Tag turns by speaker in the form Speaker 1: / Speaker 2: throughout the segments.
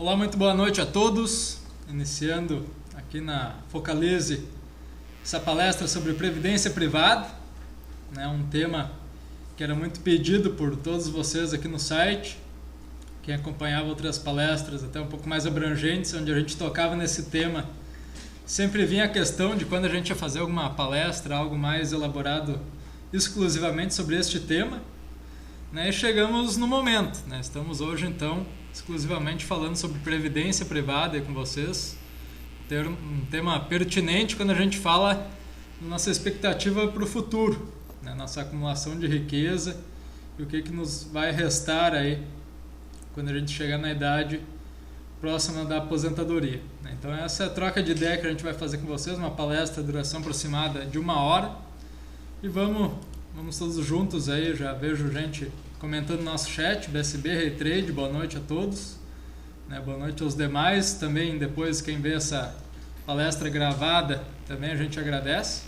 Speaker 1: Olá, muito boa noite a todos. Iniciando aqui na Focalize essa palestra sobre previdência privada, um tema que era muito pedido por todos vocês aqui no site. Quem acompanhava outras palestras até um pouco mais abrangentes, onde a gente tocava nesse tema, sempre vinha a questão de quando a gente ia fazer alguma palestra, algo mais elaborado exclusivamente sobre este tema, e chegamos no momento. Estamos hoje, então, exclusivamente falando sobre previdência privada aí com vocês. Ter um tema pertinente quando a gente fala da nossa expectativa para o futuro, nossa acumulação de riqueza e o que nos vai restar aí quando a gente chegar na idade próxima da aposentadoria. Então essa é a troca de ideia que a gente vai fazer com vocês, uma palestra de duração aproximada de 1 hora. E vamos todos juntos aí, já vejo gente comentando no nosso chat, BSB Raytrade, boa noite a todos. Boa noite aos demais, também depois quem vê essa palestra gravada, também a gente agradece.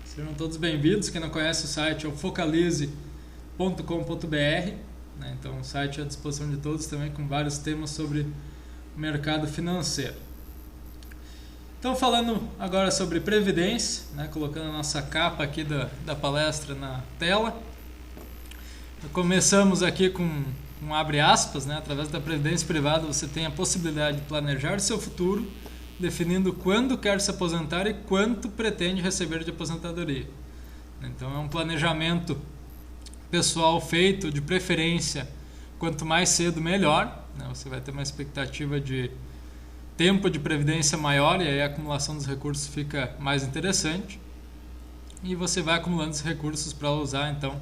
Speaker 1: Sejam todos bem-vindos, quem não conhece o site é o focalize.com.br, então o site é à disposição de todos também com vários temas sobre o mercado financeiro. Então falando agora sobre previdência, colocando a nossa capa aqui da palestra na tela. Começamos aqui com abre aspas, através da previdência privada você tem a possibilidade de planejar seu futuro, definindo quando quer se aposentar e quanto pretende receber de aposentadoria. Então é um planejamento pessoal feito de preferência, quanto mais cedo melhor, você vai ter uma expectativa de tempo de previdência maior e aí a acumulação dos recursos fica mais interessante e você vai acumulando esses recursos para usar então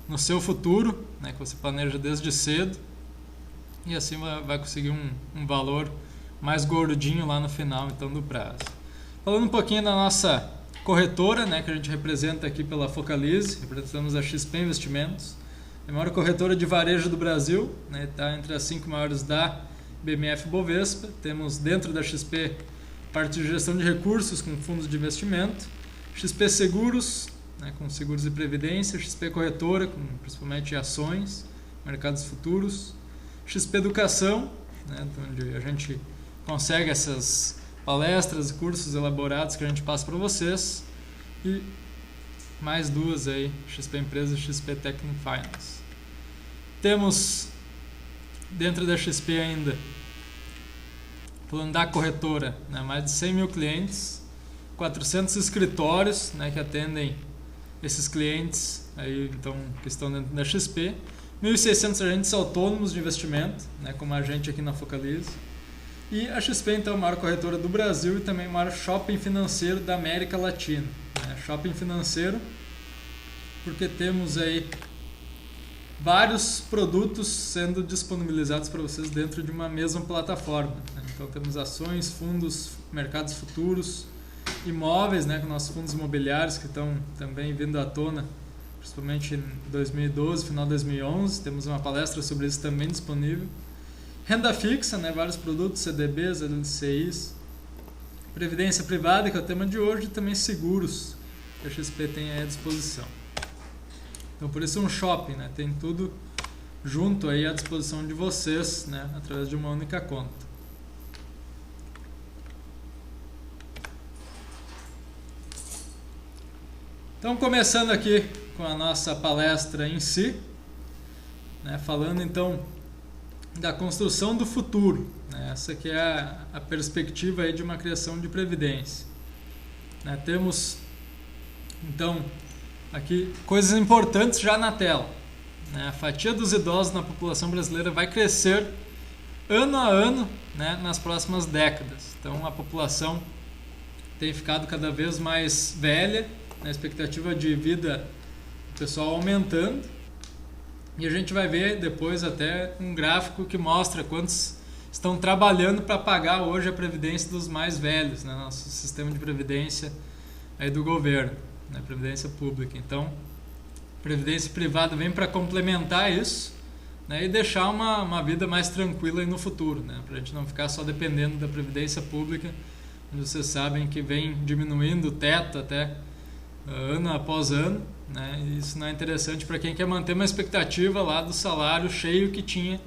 Speaker 1: no seu futuro, que você planeja desde cedo e assim vai conseguir um valor mais gordinho lá no final então do prazo. Falando um pouquinho da nossa corretora, que a gente representa aqui pela Focalize, representamos a XP Investimentos, a maior corretora de varejo do Brasil, está entre as 5 maiores da BMF Bovespa. Temos dentro da XP parte de gestão de recursos com fundos de investimento, XP Seguros, com seguros e previdência, XP Corretora, com principalmente ações, mercados futuros, XP Educação, onde a gente consegue essas palestras e cursos elaborados que a gente passa para vocês, e mais duas aí, XP Empresas e XP Technical Finance. Temos dentro da XP ainda, falando da corretora, mais de 100 mil clientes, 400 escritórios que atendem esses clientes aí, então, que estão dentro da XP, 1.600 agentes autônomos de investimento, como a gente aqui na Focalize, e a XP então é a maior corretora do Brasil e também o maior shopping financeiro da América Latina. Shopping financeiro porque temos aí vários produtos sendo disponibilizados para vocês dentro de uma mesma plataforma. Então temos ações, fundos, mercados futuros, imóveis, com nossos fundos imobiliários que estão também vindo à tona, principalmente em 2012, final de 2011, temos uma palestra sobre isso também disponível. Renda fixa, vários produtos, CDBs, LCIs, previdência privada, que é o tema de hoje, e também seguros, que a XP tem aí à disposição. Então por isso um shopping, tem tudo junto aí à disposição de vocês, através de uma única conta. Então começando aqui com a nossa palestra em si, falando então da construção do futuro, essa que é a perspectiva aí de uma criação de previdência. Temos então aqui coisas importantes já na tela. A fatia dos idosos na população brasileira vai crescer ano a ano, nas próximas décadas. Então a população tem ficado cada vez mais velha, a expectativa de vida do pessoal aumentando, e a gente vai ver depois até um gráfico que mostra quantos estão trabalhando para pagar hoje a previdência dos mais velhos, nosso sistema de previdência aí do governo, previdência pública. Então, previdência privada vem para complementar isso, e deixar uma vida mais tranquila aí no futuro, para a gente não ficar só dependendo da previdência pública, onde vocês sabem que vem diminuindo o teto até ano após ano, E isso não é interessante para quem quer manter uma expectativa lá do salário cheio que tinha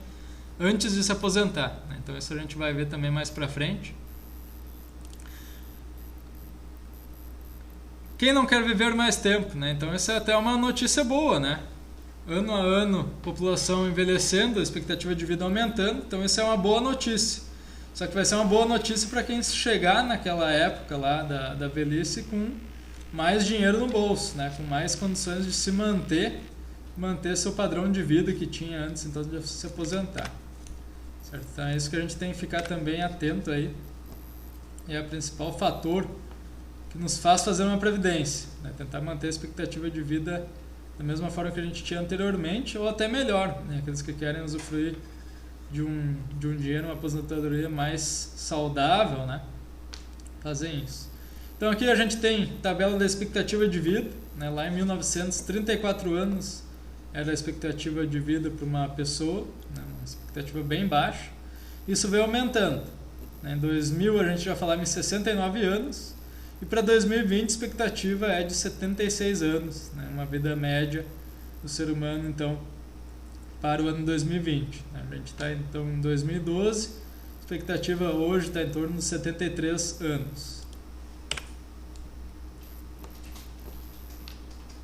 Speaker 1: antes de se aposentar, né? Então isso a gente vai ver também mais para frente. Quem não quer viver mais tempo, né? Então essa é até uma notícia boa, né? Ano a ano, população envelhecendo, a expectativa de vida aumentando, então isso é uma boa notícia. Só que vai ser uma boa notícia para quem chegar naquela época lá da velhice com mais dinheiro no bolso, né? Com mais condições de se manter seu padrão de vida que tinha antes, então, de se aposentar. Certo? Então é isso que a gente tem que ficar também atento aí. É o principal fator que nos faz fazer uma previdência, né? Tentar manter a expectativa de vida da mesma forma que a gente tinha anteriormente, ou até melhor, né? Aqueles que querem usufruir de um dinheiro, uma aposentadoria mais saudável, né? Fazem isso. Então aqui a gente tem tabela da expectativa de vida, né? Lá em 1900, 34 anos era a expectativa de vida para uma pessoa, né? Uma expectativa bem baixa. Isso veio aumentando, né? Em 2000 a gente já falava em 69 anos, e para 2020 a expectativa é de 76 anos, né? Uma vida média do ser humano, então, para o ano 2020. A gente está então em 2012, a expectativa hoje está em torno de 73 anos.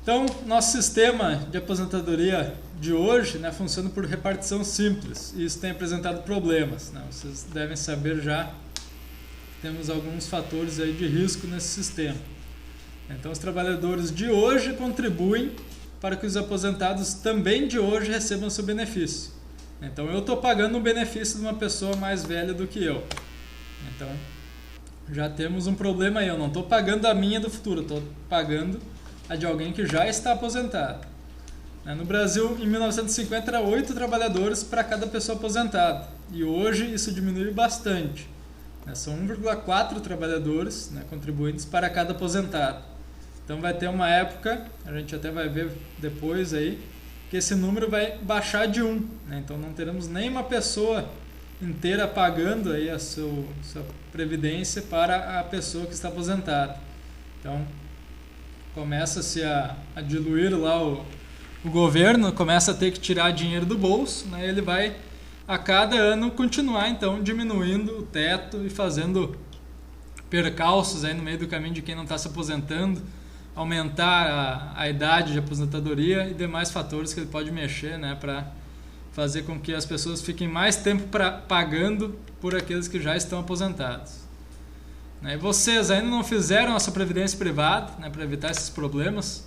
Speaker 1: Então, nosso sistema de aposentadoria de hoje, né, funciona por repartição simples, e isso tem apresentado problemas, né? Vocês devem saber já, temos alguns fatores aí de risco nesse sistema. Então, os trabalhadores de hoje contribuem para que os aposentados também de hoje recebam seu benefício. Então, eu estou pagando o benefício de uma pessoa mais velha do que eu. Então, já temos um problema aí. Eu não estou pagando a minha do futuro, estou pagando a de alguém que já está aposentado. No Brasil, em 1950, era 8 trabalhadores para cada pessoa aposentada. E hoje isso diminuiu bastante. São 1,4 trabalhadores, né, contribuintes para cada aposentado. Então vai ter uma época, a gente até vai ver depois aí, que esse número vai baixar de 1. Né? Então não teremos nem uma pessoa inteira pagando aí a sua previdência para a pessoa que está aposentada. Então começa-se a diluir lá o governo, começa a ter que tirar dinheiro do bolso, né? Ele vai a cada ano continuar então diminuindo o teto e fazendo percalços aí no meio do caminho de quem não está se aposentando, aumentar a idade de aposentadoria e demais fatores que ele pode mexer, né, para fazer com que as pessoas fiquem mais tempo pagando por aqueles que já estão aposentados. E vocês ainda não fizeram a sua previdência privada, né, para evitar esses problemas?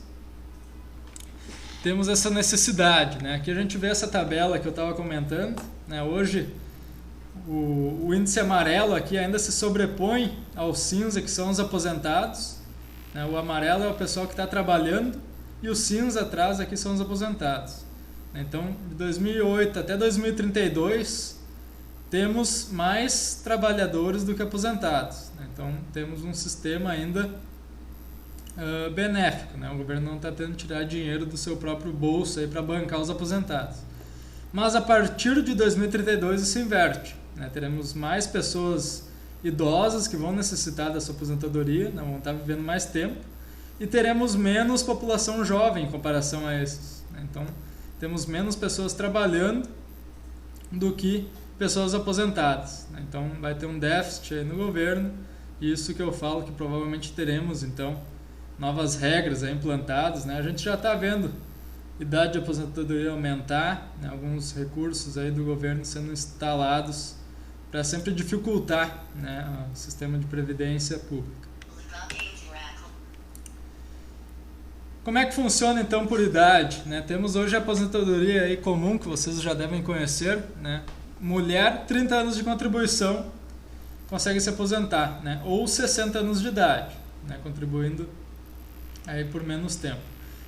Speaker 1: Temos essa necessidade, né? Aqui a gente vê essa tabela que eu estava comentando, né? Hoje o índice amarelo aqui ainda se sobrepõe ao cinza, que são os aposentados, né? O amarelo é o pessoal que está trabalhando e o cinza atrás aqui são os aposentados. Então, de 2008 até 2032, temos mais trabalhadores do que aposentados, né? Então, temos um sistema ainda benéfico, né? O governo não está tendo que tirar dinheiro do seu próprio bolso para bancar os aposentados. Mas a partir de 2032 isso inverte, né? Teremos mais pessoas idosas que vão necessitar da sua aposentadoria, né? Vão estar vivendo mais tempo, e teremos menos população jovem em comparação a esses, né? Então temos menos pessoas trabalhando do que pessoas aposentadas, né? Então vai ter um déficit aí no governo, e isso que eu falo que provavelmente teremos então novas regras aí implantadas, né? A gente já está vendo idade de aposentadoria aumentar, né? Alguns recursos aí do governo sendo instalados para sempre dificultar, né, o sistema de previdência pública. Como é que funciona então por idade, né? Temos hoje a aposentadoria aí comum, que vocês já devem conhecer, né? Mulher, 30 anos de contribuição, consegue se aposentar, né? Ou 60 anos de idade, né? Contribuindo aí por menos tempo.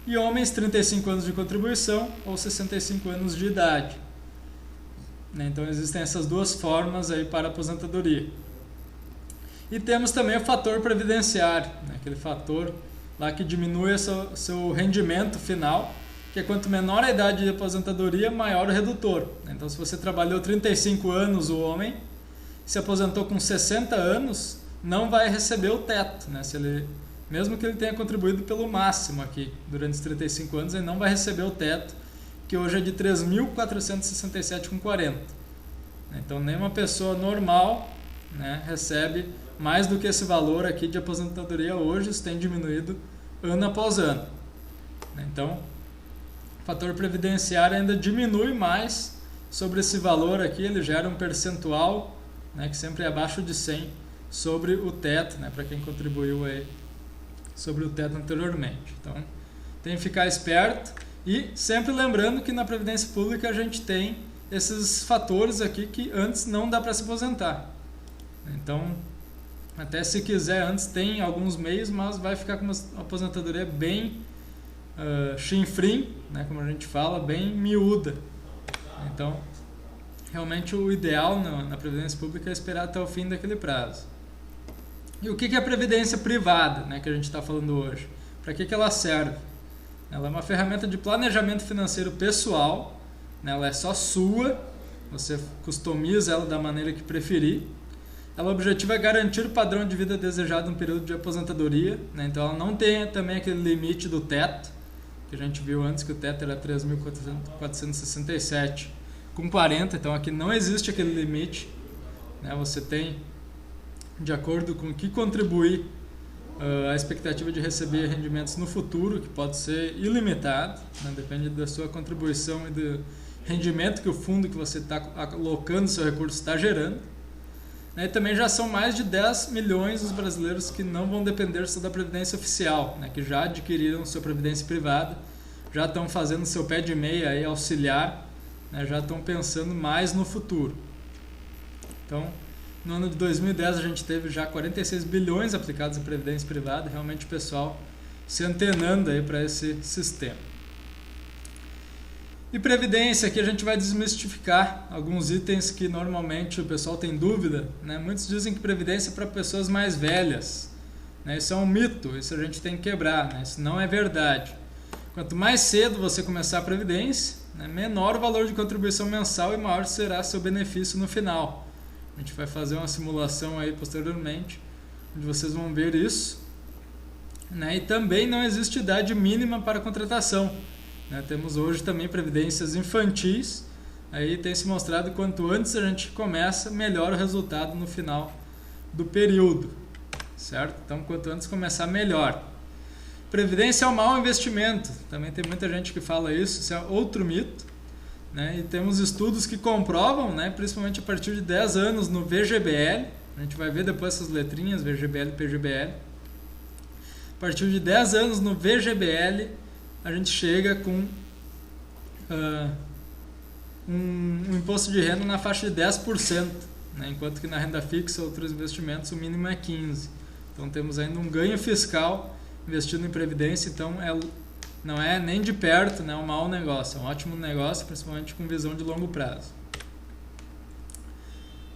Speaker 1: E homens, 35 anos de contribuição ou 65 anos de idade. Então existem essas duas formas aí para a aposentadoria. E temos também o fator previdenciário, né? Aquele fator lá que diminui o seu rendimento final, que é quanto menor a idade de aposentadoria, maior o redutor. Então se você trabalhou 35 anos, o homem se aposentou com 60 anos, não vai receber o teto, né? Mesmo que ele tenha contribuído pelo máximo aqui durante os 35 anos, ele não vai receber o teto, que hoje é de 3.467,40. Então, nenhuma pessoa normal, né, recebe mais do que esse valor aqui de aposentadoria hoje. Isso tem diminuído ano após ano. Então, o fator previdenciário ainda diminui mais sobre esse valor aqui. Ele gera um percentual, né, que sempre é abaixo de 100 sobre o teto, né, para quem contribuiu aí sobre o teto anteriormente. Então, tem que ficar esperto e sempre lembrando que na Previdência Pública a gente tem esses fatores aqui que antes não dá para se aposentar. Então, até se quiser antes tem alguns meios, mas vai ficar com uma aposentadoria bem chinfrim, né, como a gente fala, bem miúda. Então, realmente o ideal na Previdência Pública é esperar até o fim daquele prazo. E o que é a Previdência Privada, né, que a gente está falando hoje? Para que ela serve? Ela é uma ferramenta de planejamento financeiro pessoal, né, ela é só sua, você customiza ela da maneira que preferir. Ela, o objetivo é garantir o padrão de vida desejado no período de aposentadoria, né, então ela não tem também aquele limite do teto, que a gente viu antes que o teto era 3.467,40, então aqui não existe aquele limite, né, você tem, de acordo com o que contribuir, a expectativa de receber rendimentos no futuro, que pode ser ilimitado, né, depende da sua contribuição e do rendimento que o fundo que você está alocando seu recurso está gerando. E também já são mais de 10 milhões os brasileiros que não vão depender só da Previdência Oficial, né, que já adquiriram sua Previdência Privada, já estão fazendo seu pé de meia aí, auxiliar, né, já estão pensando mais no futuro. Então, no ano de 2010 a gente teve já 46 bilhões aplicados em Previdência Privada, realmente o pessoal se antenando aí para esse sistema. E Previdência, aqui a gente vai desmistificar alguns itens que normalmente o pessoal tem dúvida, né? Muitos dizem que Previdência é para pessoas mais velhas, né? Isso é um mito, isso a gente tem que quebrar, né? Isso não é verdade. Quanto mais cedo você começar a Previdência, né, menor o valor de contribuição mensal e maior será seu benefício no final. A gente vai fazer uma simulação aí posteriormente, onde vocês vão ver isso, né? E também não existe idade mínima para contratação, né? Temos hoje também previdências infantis, aí tem se mostrado que quanto antes a gente começa, melhor o resultado no final do período, certo? Então, quanto antes começar, melhor. Previdência é um mau investimento, também tem muita gente que fala isso é outro mito, né? E temos estudos que comprovam, né, principalmente a partir de 10 anos no VGBL, a gente vai ver depois essas letrinhas, VGBL e PGBL. A partir de 10 anos no VGBL, a gente chega com um imposto de renda na faixa de 10%, né, enquanto que na renda fixa ou outros investimentos o mínimo é 15%. Então temos ainda um ganho fiscal investindo em Previdência, então não é nem de perto, né, um mau negócio, é um ótimo negócio, principalmente com visão de longo prazo.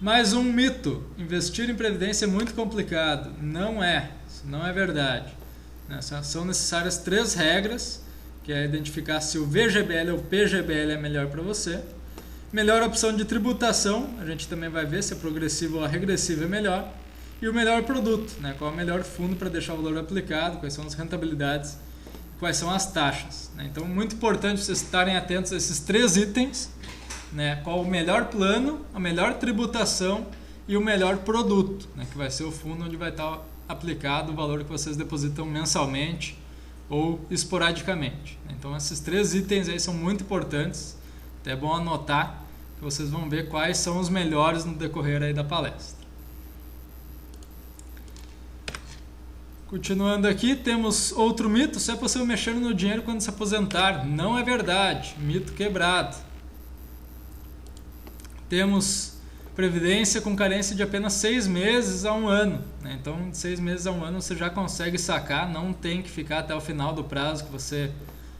Speaker 1: Mais um mito, investir em Previdência é muito complicado. Não é, isso não é verdade. São necessárias 3 regras, que é identificar se o VGBL ou o PGBL é melhor para você. Melhor opção de tributação, a gente também vai ver se é progressivo ou regressivo é melhor. E o melhor produto, né, qual é o melhor fundo para deixar o valor aplicado, quais são as rentabilidades, quais são as taxas, né? Então, muito importante vocês estarem atentos a esses 3 itens, né? Qual o melhor plano, a melhor tributação e o melhor produto, né? Que vai ser o fundo onde vai estar aplicado o valor que vocês depositam mensalmente ou esporadicamente. Então, esses 3 itens aí são muito importantes, até é bom anotar, que vocês vão ver quais são os melhores no decorrer aí da palestra. Continuando aqui, temos outro mito, só é possível mexer no dinheiro quando se aposentar. Não é verdade, mito quebrado. Temos Previdência com carência de apenas 6 meses a 1 ano. Né? Então, de 6 meses a 1 ano você já consegue sacar, não tem que ficar até o final do prazo que você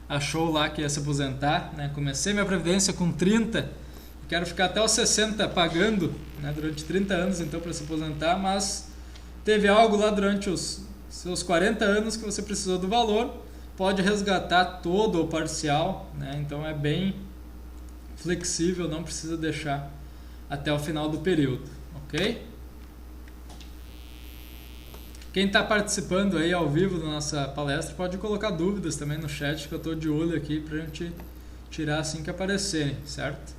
Speaker 1: achou lá que ia se aposentar. Né? Comecei minha Previdência com 30, quero ficar até os 60 pagando, né, durante 30 anos então para se aposentar, mas teve algo lá durante os seus 40 anos que você precisou do valor, pode resgatar todo ou parcial, né? Então é bem flexível, não precisa deixar até o final do período, ok? Quem está participando aí ao vivo da nossa palestra pode colocar dúvidas também no chat, que eu estou de olho aqui para a gente tirar assim que aparecerem, certo?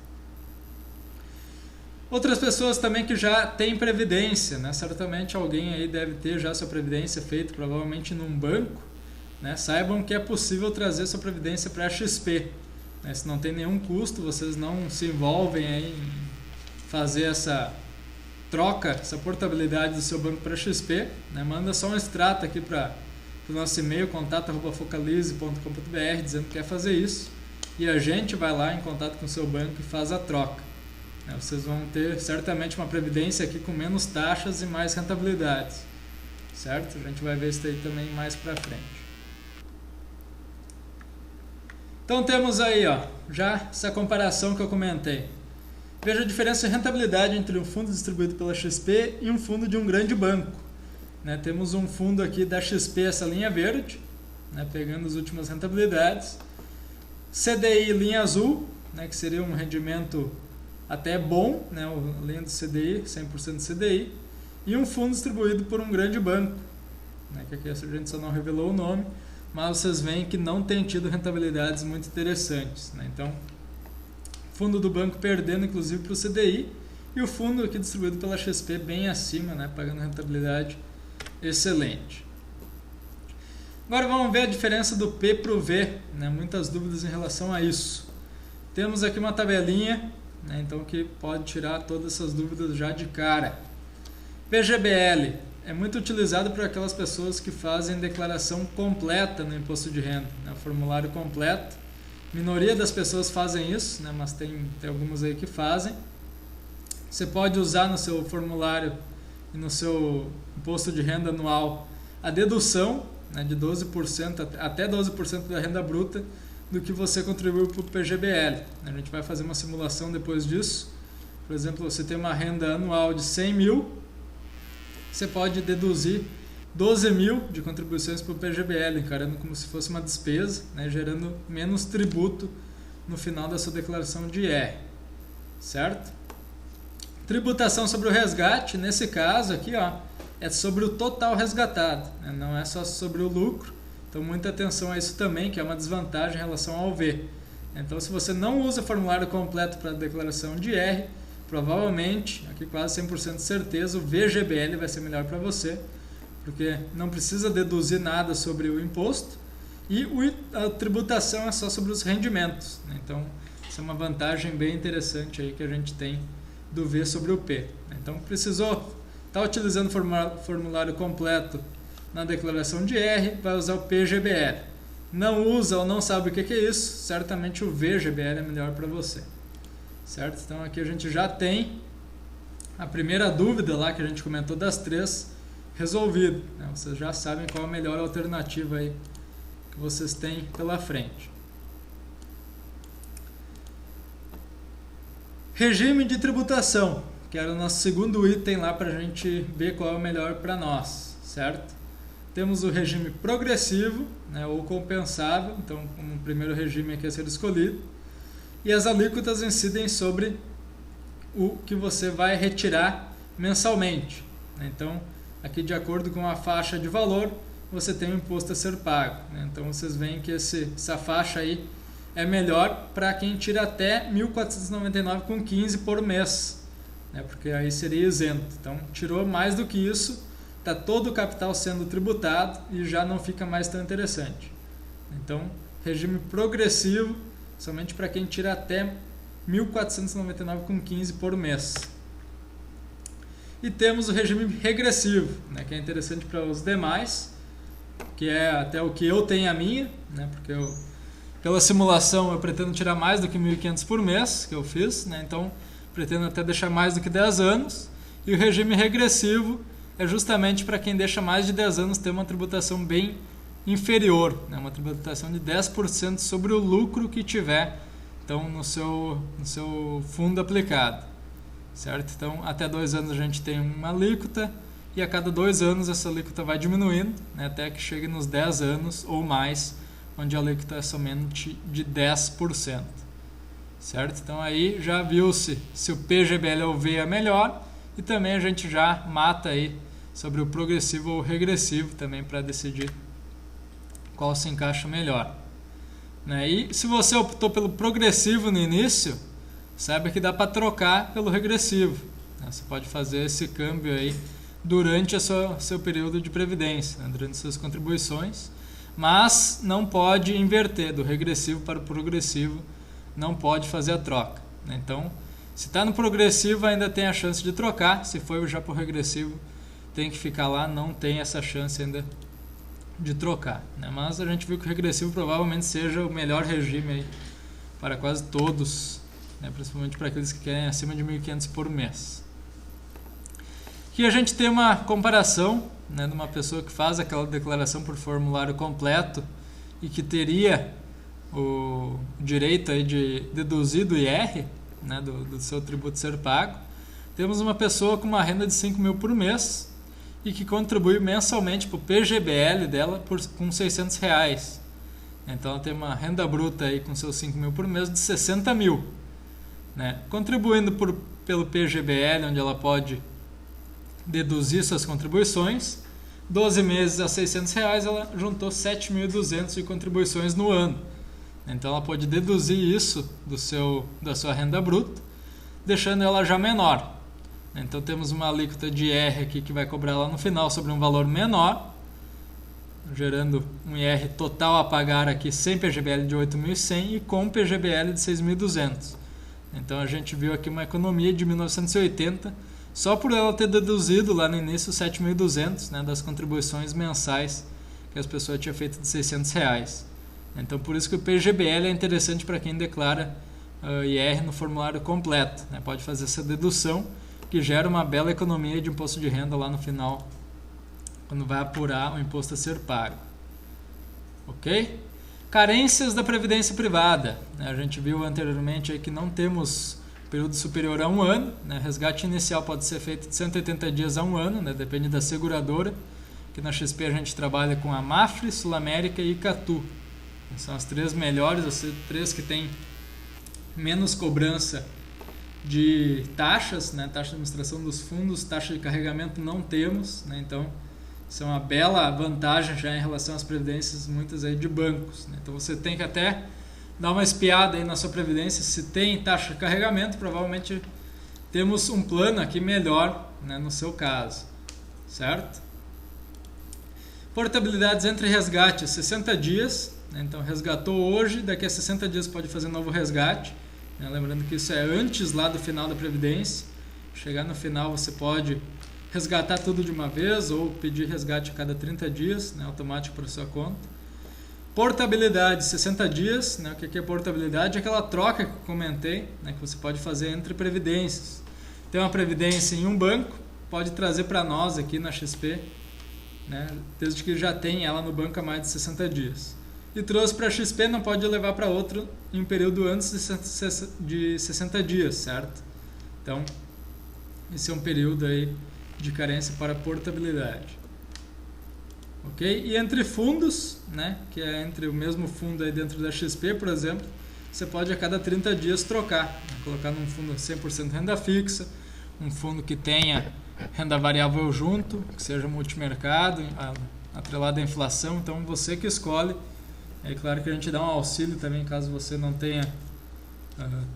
Speaker 1: Outras pessoas também que já têm previdência, né? Certamente alguém aí deve ter já sua previdência feita, provavelmente num banco, né? Saibam que é possível trazer sua previdência para a XP, né? Se não tem nenhum custo, vocês não se envolvem aí em fazer essa troca, essa portabilidade do seu banco para a XP, né? Manda só um extrato aqui para o nosso e-mail, contato@focalize.com.br, dizendo que quer fazer isso, e a gente vai lá em contato com o seu banco e faz a troca. Vocês vão ter certamente uma previdência aqui com menos taxas e mais rentabilidades, certo? A gente vai ver isso daí também mais para frente. Então temos aí, ó, já essa comparação que eu comentei. Veja a diferença de rentabilidade entre um fundo distribuído pela XP e um fundo de um grande banco, né? Temos um fundo aqui da XP, essa linha verde, né, pegando as últimas rentabilidades. CDI linha azul, né, que seria um rendimento até bom, né, além do CDI, 100% CDI, e um fundo distribuído por um grande banco, né, que aqui a gente só não revelou o nome, mas vocês veem que não tem tido rentabilidades muito interessantes, né? Então, fundo do banco perdendo inclusive para o CDI, e o fundo aqui distribuído pela XP bem acima, né, pagando rentabilidade excelente. Agora vamos ver a diferença do P para o V, né? Muitas dúvidas em relação a isso. Temos aqui uma tabelinha, né, então que pode tirar todas essas dúvidas já de cara. PGBL é muito utilizado por aquelas pessoas que fazem declaração completa no imposto de renda, né, o formulário completo. A minoria das pessoas fazem isso, né, mas tem algumas aí que fazem. Você pode usar no seu formulário e no seu imposto de renda anual a dedução, né, de 12%, até 12% da renda bruta do que você contribuiu para o PGBL. A gente vai fazer uma simulação depois disso. Por exemplo, você tem uma renda anual de 100 mil, você pode deduzir 12 mil de contribuições para o PGBL, encarando como se fosse uma despesa, né, gerando menos tributo no final da sua declaração de IR, certo? Tributação sobre o resgate, nesse caso aqui, ó, é sobre o total resgatado, né, não é só sobre o lucro. Então, muita atenção a isso também, que é uma desvantagem em relação ao V. Então, se você não usa formulário completo para a declaração de IR, provavelmente, aqui quase 100% de certeza, o VGBL vai ser melhor para você, porque não precisa deduzir nada sobre o imposto e a tributação é só sobre os rendimentos, né? Então, isso é uma vantagem bem interessante aí que a gente tem do V sobre o P. Então, precisou estar utilizando o formulário completo na declaração de IR, vai usar o PGBL. Não usa ou não sabe o que é isso, certamente o VGBL é melhor para você, certo? Então aqui a gente já tem a primeira dúvida lá que a gente comentou das três resolvido, né? Vocês já sabem qual a melhor alternativa aí que vocês têm pela frente. Regime de tributação, que era o nosso segundo item lá para a gente ver qual é o melhor para nós, certo? Temos o regime progressivo, né, ou compensável, então como o primeiro regime aqui a ser escolhido, e as alíquotas incidem sobre o que você vai retirar mensalmente, né? Então, aqui de acordo com a faixa de valor, você tem um imposto a ser pago, né? Então, vocês veem que essa faixa aí é melhor para quem tira até R$ 1.499,15 por mês, né? Porque aí seria isento. Então, tirou mais do que isso, está todo o capital sendo tributado e já não fica mais tão interessante. Então, regime progressivo, somente para quem tira até R$ 1.499,15 por mês. E temos o regime regressivo, né, que é interessante para os demais, que é até o que eu tenho a minha, né, porque pela simulação eu pretendo tirar mais do que R$ 1.500 por mês, que eu fiz, né, então pretendo até deixar mais do que 10 anos. E o regime regressivo é justamente para quem deixa mais de 10 anos ter uma tributação bem inferior, né? Uma tributação de 10% sobre o lucro que tiver, então, no seu fundo aplicado, certo? Então, até 2 anos a gente tem uma alíquota e a cada 2 anos essa alíquota vai diminuindo, né? Até que chegue nos 10 anos ou mais, onde a alíquota é somente de 10%, certo? Então, aí já viu-se se o PGBL ou o V é melhor. E também a gente já mata aí sobre o progressivo ou regressivo também para decidir qual se encaixa melhor, né? E se você optou pelo progressivo no início, saiba que dá para trocar pelo regressivo, né? Você pode fazer esse câmbio aí durante seu período de previdência, né? Durante suas contribuições, mas não pode inverter do regressivo para o progressivo, não pode fazer a troca, né? Então, se está no progressivo ainda tem a chance de trocar, se for já para o regressivo tem que ficar lá, não tem essa chance ainda de trocar, né? Mas a gente viu que o regressivo provavelmente seja o melhor regime aí para quase todos, né? Principalmente para aqueles que querem acima de 1.500 por mês. Aqui a gente tem uma comparação, né, de uma pessoa que faz aquela declaração por formulário completo e que teria o direito aí de deduzir do IR, né, do seu tributo ser pago. Temos uma pessoa com uma renda de 5 mil por mês e que contribui mensalmente para o PGBL dela com R$600. Então ela tem uma renda bruta aí com seus 5 mil por mês de 60 mil. Né? Contribuindo pelo PGBL, onde ela pode deduzir suas contribuições, 12 meses a R$600, ela juntou 7.200 de contribuições no ano. Então ela pode deduzir isso da sua renda bruta, deixando ela já menor. Então temos uma alíquota de IR aqui que vai cobrar lá no final sobre um valor menor, gerando um IR total a pagar aqui sem PGBL de 8.100 e com PGBL de 6.200. Então a gente viu aqui uma economia de 1980 só por ela ter deduzido lá no início 7.200, né, das contribuições mensais que as pessoas tinham feito de R$600. Então por isso que o PGBL é interessante para quem declara IR no formulário completo, né? Pode fazer essa dedução que gera uma bela economia de imposto de renda lá no final, quando vai apurar o imposto a ser pago. Ok? Carências da previdência privada, né? A gente viu anteriormente aí que não temos período superior a um ano, né? Resgate inicial pode ser feito de 180 dias a um ano, né? Depende da seguradora. Aqui na XP a gente trabalha com a Mafre, Sul América e Icatu. São as três melhores, as três que têm menos cobrança de taxas, né? Taxa de administração dos fundos, taxa de carregamento não temos, né? Então isso é uma bela vantagem já em relação às previdências muitas aí de bancos, né? Então você tem que até dar uma espiada aí na sua previdência, se tem taxa de carregamento, provavelmente temos um plano aqui melhor, né, no seu caso, certo? Portabilidades entre resgates, 60 dias, né? Então resgatou hoje, daqui a 60 dias pode fazer novo resgate, né? Lembrando que isso é antes lá do final da previdência. Chegar no final você pode resgatar tudo de uma vez ou pedir resgate a cada 30 dias, né, automático para sua conta. Portabilidade, 60 dias, né? O que é portabilidade? É aquela troca que eu comentei, né, que você pode fazer entre previdências. Tem uma previdência em um banco, pode trazer para nós aqui na XP, né, desde que já tem ela no banco há mais de 60 dias. E trouxe para a XP, não pode levar para outro em um período antes de 60 dias, certo? Então, esse é um período aí de carência para portabilidade. Ok? E entre fundos, né, que é entre o mesmo fundo aí dentro da XP, por exemplo, você pode a cada 30 dias trocar, né, colocar num fundo 100% renda fixa, um fundo que tenha renda variável junto, que seja multimercado, atrelado à inflação. Então você que escolhe. É claro que a gente dá um auxílio também caso você não tenha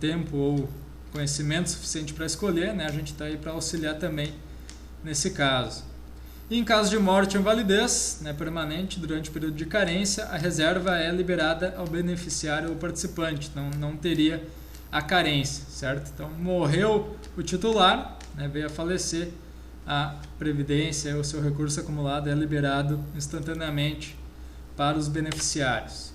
Speaker 1: tempo ou conhecimento suficiente para escolher, né? A gente está aí para auxiliar também nesse caso. E em caso de morte ou invalidez, né, permanente durante o período de carência, a reserva é liberada ao beneficiário ou participante, então não teria a carência, certo? Então morreu o titular, né, veio a falecer, a previdência, o seu recurso acumulado é liberado instantaneamente para os beneficiários.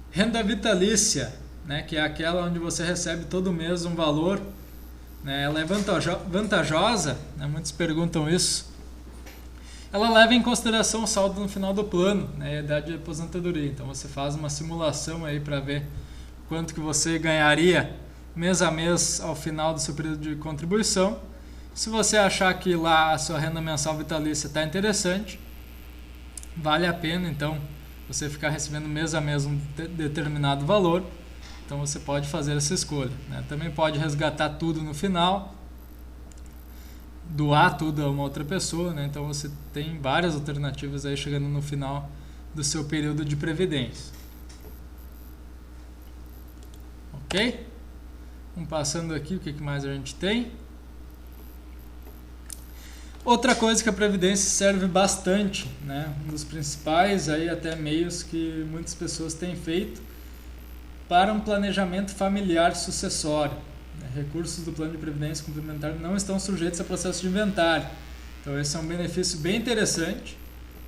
Speaker 1: Renda vitalícia, né, que é aquela onde você recebe todo mês um valor, né, ela é vantajosa, né, muitos perguntam isso. Ela leva em consideração o saldo no final do plano, né, e a idade de aposentadoria. Então você faz uma simulação aí para ver quanto que você ganharia mês a mês ao final do seu período de contribuição. Se você achar que lá a sua renda mensal vitalícia está interessante, vale a pena então você ficar recebendo mês a mês um determinado valor. Então você pode fazer essa escolha, né? Também pode resgatar tudo no final, doar tudo a uma outra pessoa, né? Então você tem várias alternativas aí chegando no final do seu período de previdência. Ok? Vamos passando aqui, o que mais a gente tem? Outra coisa que a Previdência serve bastante, né? Um dos principais aí até meios que muitas pessoas têm feito para um planejamento familiar sucessório. Recursos do plano de previdência complementar não estão sujeitos a processo de inventário. Então esse é um benefício bem interessante,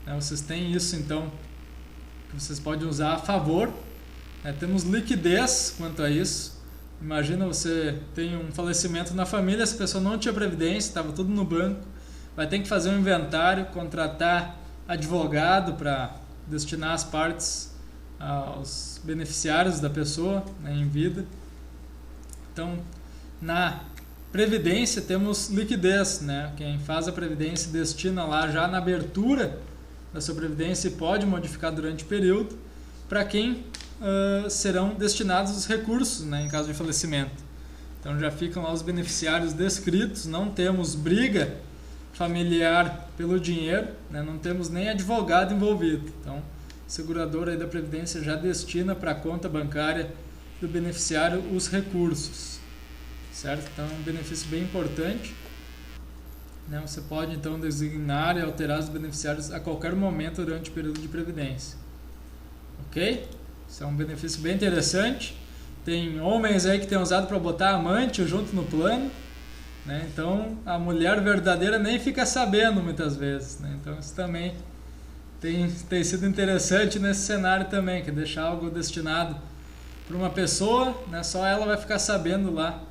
Speaker 1: né? Vocês têm isso então, que vocês podem usar a favor, né? Temos liquidez quanto a isso. Imagina você tem um falecimento na família, essa pessoa não tinha previdência, estava tudo no banco, vai ter que fazer um inventário, contratar advogado para destinar as partes aos beneficiários da pessoa, né, em vida. Então, na Previdência temos liquidez, né? Quem faz a Previdência destina lá já na abertura da sua Previdência e pode modificar durante o período para quem serão destinados os recursos, né, em caso de falecimento. Então já ficam lá os beneficiários descritos, não temos briga familiar pelo dinheiro, né, não temos nem advogado envolvido. Então, o segurador aí da Previdência já destina para a conta bancária do beneficiário os recursos, certo? Então, é um benefício bem importante, né? Você pode, então, designar e alterar os beneficiários a qualquer momento durante o período de Previdência. Ok? Isso é um benefício bem interessante. Tem homens aí que têm usado para botar amante junto no plano, né? Então, a mulher verdadeira nem fica sabendo muitas vezes, né? Então, isso também tem sido interessante nesse cenário também, que é deixar algo destinado para uma pessoa, né? Só ela vai ficar sabendo lá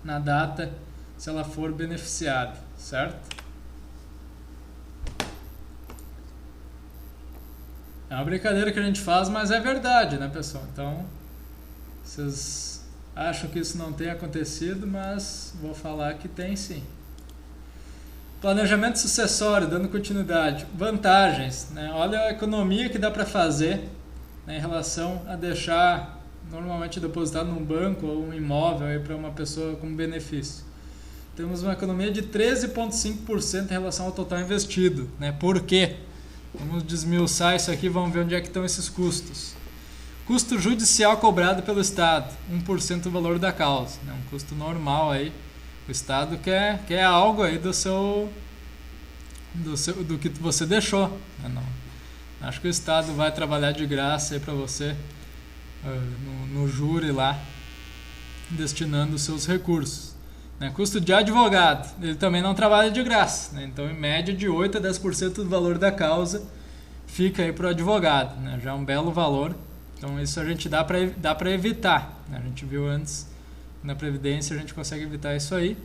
Speaker 1: na data se ela for beneficiada, certo? É uma brincadeira que a gente faz, mas é verdade, né, pessoal? Então, vocês acham que isso não tem acontecido, mas vou falar que tem sim. Planejamento sucessório, dando continuidade. Vantagens, né? Olha a economia que dá para fazer, né, em relação a deixar normalmente depositado num banco ou um imóvel para uma pessoa como benefício. Temos uma economia de 13,5% em relação ao total investido, né? Por quê? Vamos desmiuçar isso aqui, vamos ver onde é que estão esses custos. Custo judicial cobrado pelo Estado, 1% do valor da causa, né? Um custo normal aí. O Estado quer algo aí do que você deixou, né? Não, acho que o Estado vai trabalhar de graça aí para você no júri lá, destinando os seus recursos, né? Custo de advogado, ele também não trabalha de graça, né? Então, em média, de 8% a 10% do valor da causa fica aí para o advogado, né? Já é um belo valor. Então, isso a gente dá para evitar, né? A gente viu antes, na Previdência, a gente consegue evitar isso aí.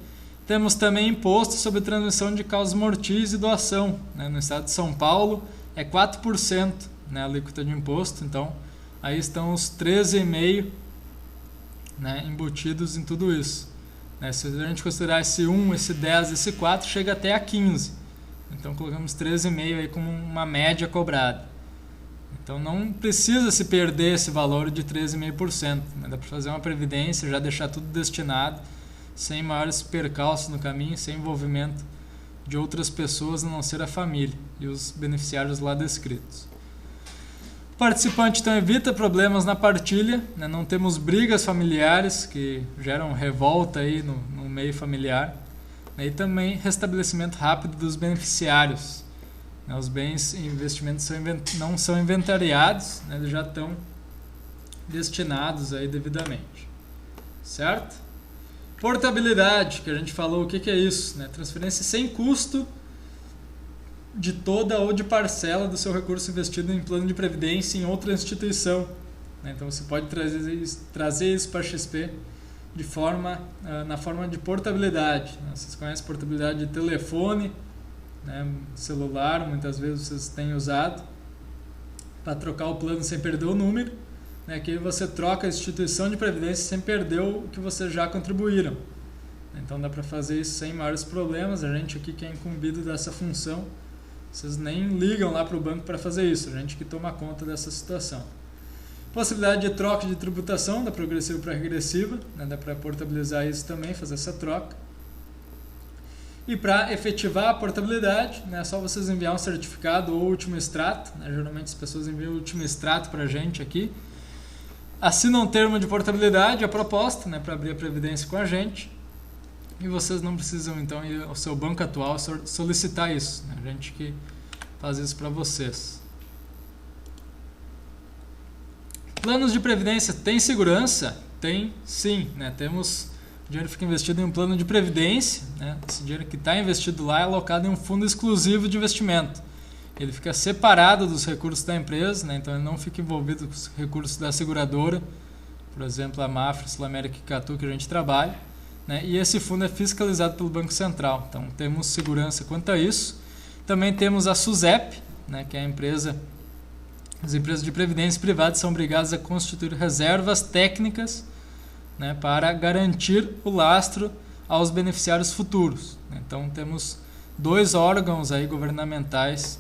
Speaker 1: Temos também imposto sobre transmissão de causas mortis e doação, né? No estado de São Paulo é 4%, né, a alíquota de imposto. Então, aí estão os 13,5%, né, embutidos em tudo isso, né? Se a gente considerar esse 1, esse 10, esse 4, chega até a 15%. Então, colocamos 13,5% aí como uma média cobrada. Então, não precisa se perder esse valor de 13,5%, né? Dá para fazer uma previdência, já deixar tudo destinado, sem maiores percalços no caminho, sem envolvimento de outras pessoas, a não ser a família e os beneficiários lá descritos. O participante, então, evita problemas na partilha, né? Não temos brigas familiares que geram revolta aí no meio familiar, né? E também restabelecimento rápido dos beneficiários. Os bens e investimentos não são inventariados, né? Eles já estão destinados aí devidamente, certo? Portabilidade, que a gente falou, o que é isso, né? Transferência sem custo de toda ou de parcela do seu recurso investido em plano de previdência em outra instituição, né? Então você pode trazer isso para a XP na forma de portabilidade, né? Vocês conhecem portabilidade de telefone, né, celular, muitas vezes vocês têm usado para trocar o plano sem perder o número, né, que você troca a instituição de previdência sem perder o que vocês já contribuíram. Então dá para fazer isso sem maiores problemas. A gente aqui que é incumbido dessa função, vocês nem ligam lá para o banco para fazer isso, a gente que toma conta dessa situação. Possibilidade de troca de tributação da progressiva para regressiva, né, dá para portabilizar isso também, fazer essa troca. E para efetivar a portabilidade, né, é só vocês enviar um certificado ou último extrato, né, geralmente as pessoas enviam o último extrato para a gente aqui, assinam um termo de portabilidade, a proposta, né, para abrir a previdência com a gente, e vocês não precisam então ir ao seu banco atual solicitar isso, né, a gente que faz isso para vocês. Planos de previdência tem segurança? Tem sim, né, temos... O dinheiro fica investido em um plano de previdência, né? Esse dinheiro que está investido lá é alocado em um fundo exclusivo de investimento. Ele fica separado dos recursos da empresa, né? Então ele não fica envolvido com os recursos da seguradora, por exemplo, a Mafra, Sul-América e Catu, que a gente trabalha, né? E esse fundo é fiscalizado pelo Banco Central, então temos segurança quanto a isso. Também temos a SUSEP, né? Que é a empresa, as empresas de previdência privadas são obrigadas a constituir reservas técnicas, né, para garantir o lastro aos beneficiários futuros. Então temos 2 órgãos aí governamentais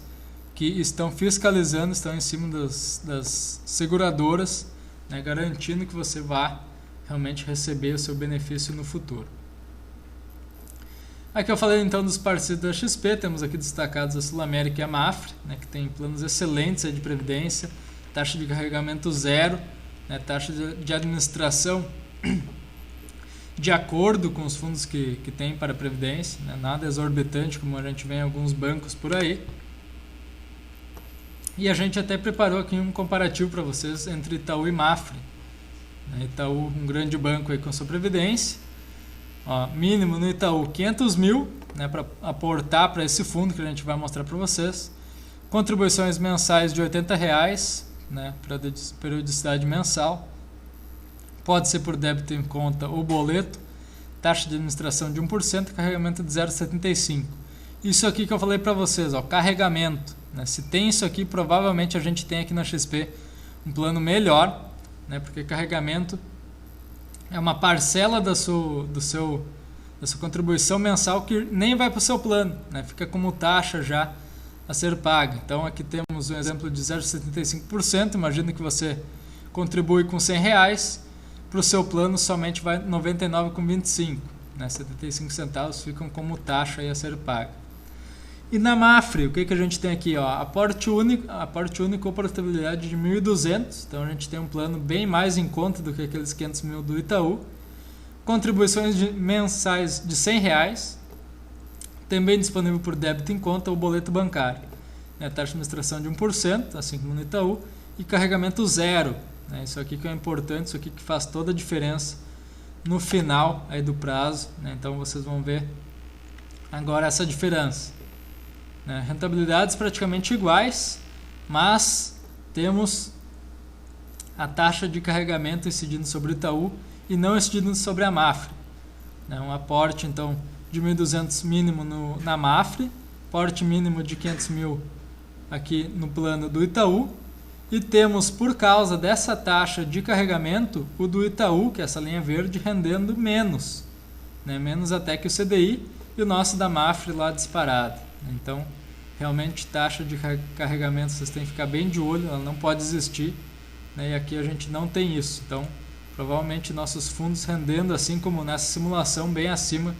Speaker 1: que estão fiscalizando, estão em cima das seguradoras, né, garantindo que você vá realmente receber o seu benefício no futuro. Aqui eu falei então dos parceiros da XP, temos aqui destacados a Sul-América e a Mafra, né, que tem planos excelentes aí de previdência, taxa de carregamento zero, né, taxa de administração de acordo com os fundos que tem para a Previdência, né? Nada exorbitante como a gente vê em alguns bancos por aí. E a gente até preparou aqui um comparativo para vocês entre Itaú e Mafra. Itaú, um grande banco aí com sua Previdência. Ó, mínimo no Itaú 500 mil, né, para aportar para esse fundo que a gente vai mostrar para vocês. Contribuições mensais de R$80, né, para periodicidade mensal. Pode ser por débito em conta ou boleto, taxa de administração de 1%, carregamento de 0,75%. Isso aqui que eu falei para vocês, ó, carregamento, né? Se tem isso aqui, provavelmente a gente tem aqui na XP um plano melhor, né? Porque carregamento é uma parcela da sua contribuição mensal que nem vai para o seu plano, né? Fica como taxa já a ser paga. Então aqui temos um exemplo de 0,75%, imagina que você contribui com R$100, para o seu plano somente vai 99,25, né? 75 centavos ficam como taxa aí a ser paga. E na Mafre, o que a gente tem aqui? Ó, aporte único ou portabilidade de 1.200, então a gente tem um plano bem mais em conta do que aqueles 500 mil do Itaú. Contribuições mensais de R$100, também disponível por débito em conta ou boleto bancário. Taxa de administração de 1%, assim como no Itaú, e carregamento zero. Isso aqui que é importante, isso aqui que faz toda a diferença no final aí do prazo, né? Então vocês vão ver agora essa diferença, né? Rentabilidades praticamente iguais, mas temos a taxa de carregamento incidindo sobre o Itaú e não incidindo sobre a Mafra, né? Um aporte então de 1.200 mínimo na Mafra, aporte mínimo de 500 mil aqui no plano do Itaú. E temos, por causa dessa taxa de carregamento, o do Itaú, que é essa linha verde, rendendo menos, né? Menos até que o CDI, e o nosso da Mafra lá disparado. Então, realmente, taxa de carregamento, vocês têm que ficar bem de olho, ela não pode existir, né? E aqui a gente não tem isso. Então, provavelmente, nossos fundos rendendo, assim como nessa simulação, bem acima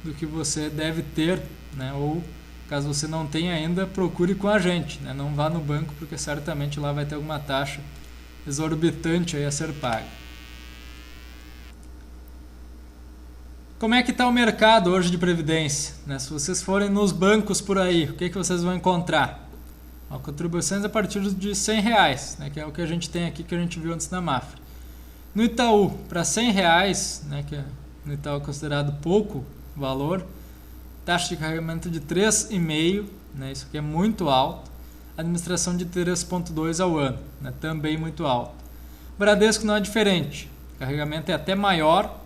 Speaker 1: do que você deve ter, né? Ou caso você não tenha ainda, procure com a gente, né? Não vá no banco, porque certamente lá vai ter alguma taxa exorbitante aí a ser paga. Como é que está o mercado hoje de previdência, né? Se vocês forem nos bancos por aí, o que vocês vão encontrar? Ó, contribuições a partir de R$100, né? Que é o que a gente tem aqui, que a gente viu antes na Mafra. No Itaú, para R$100, né? Que no Itaú é considerado pouco valor, taxa de carregamento de 3,5, né? Isso aqui é muito alto. Administração de 3,2 ao ano, né? Também muito alto. Bradesco não é diferente. Carregamento é até maior.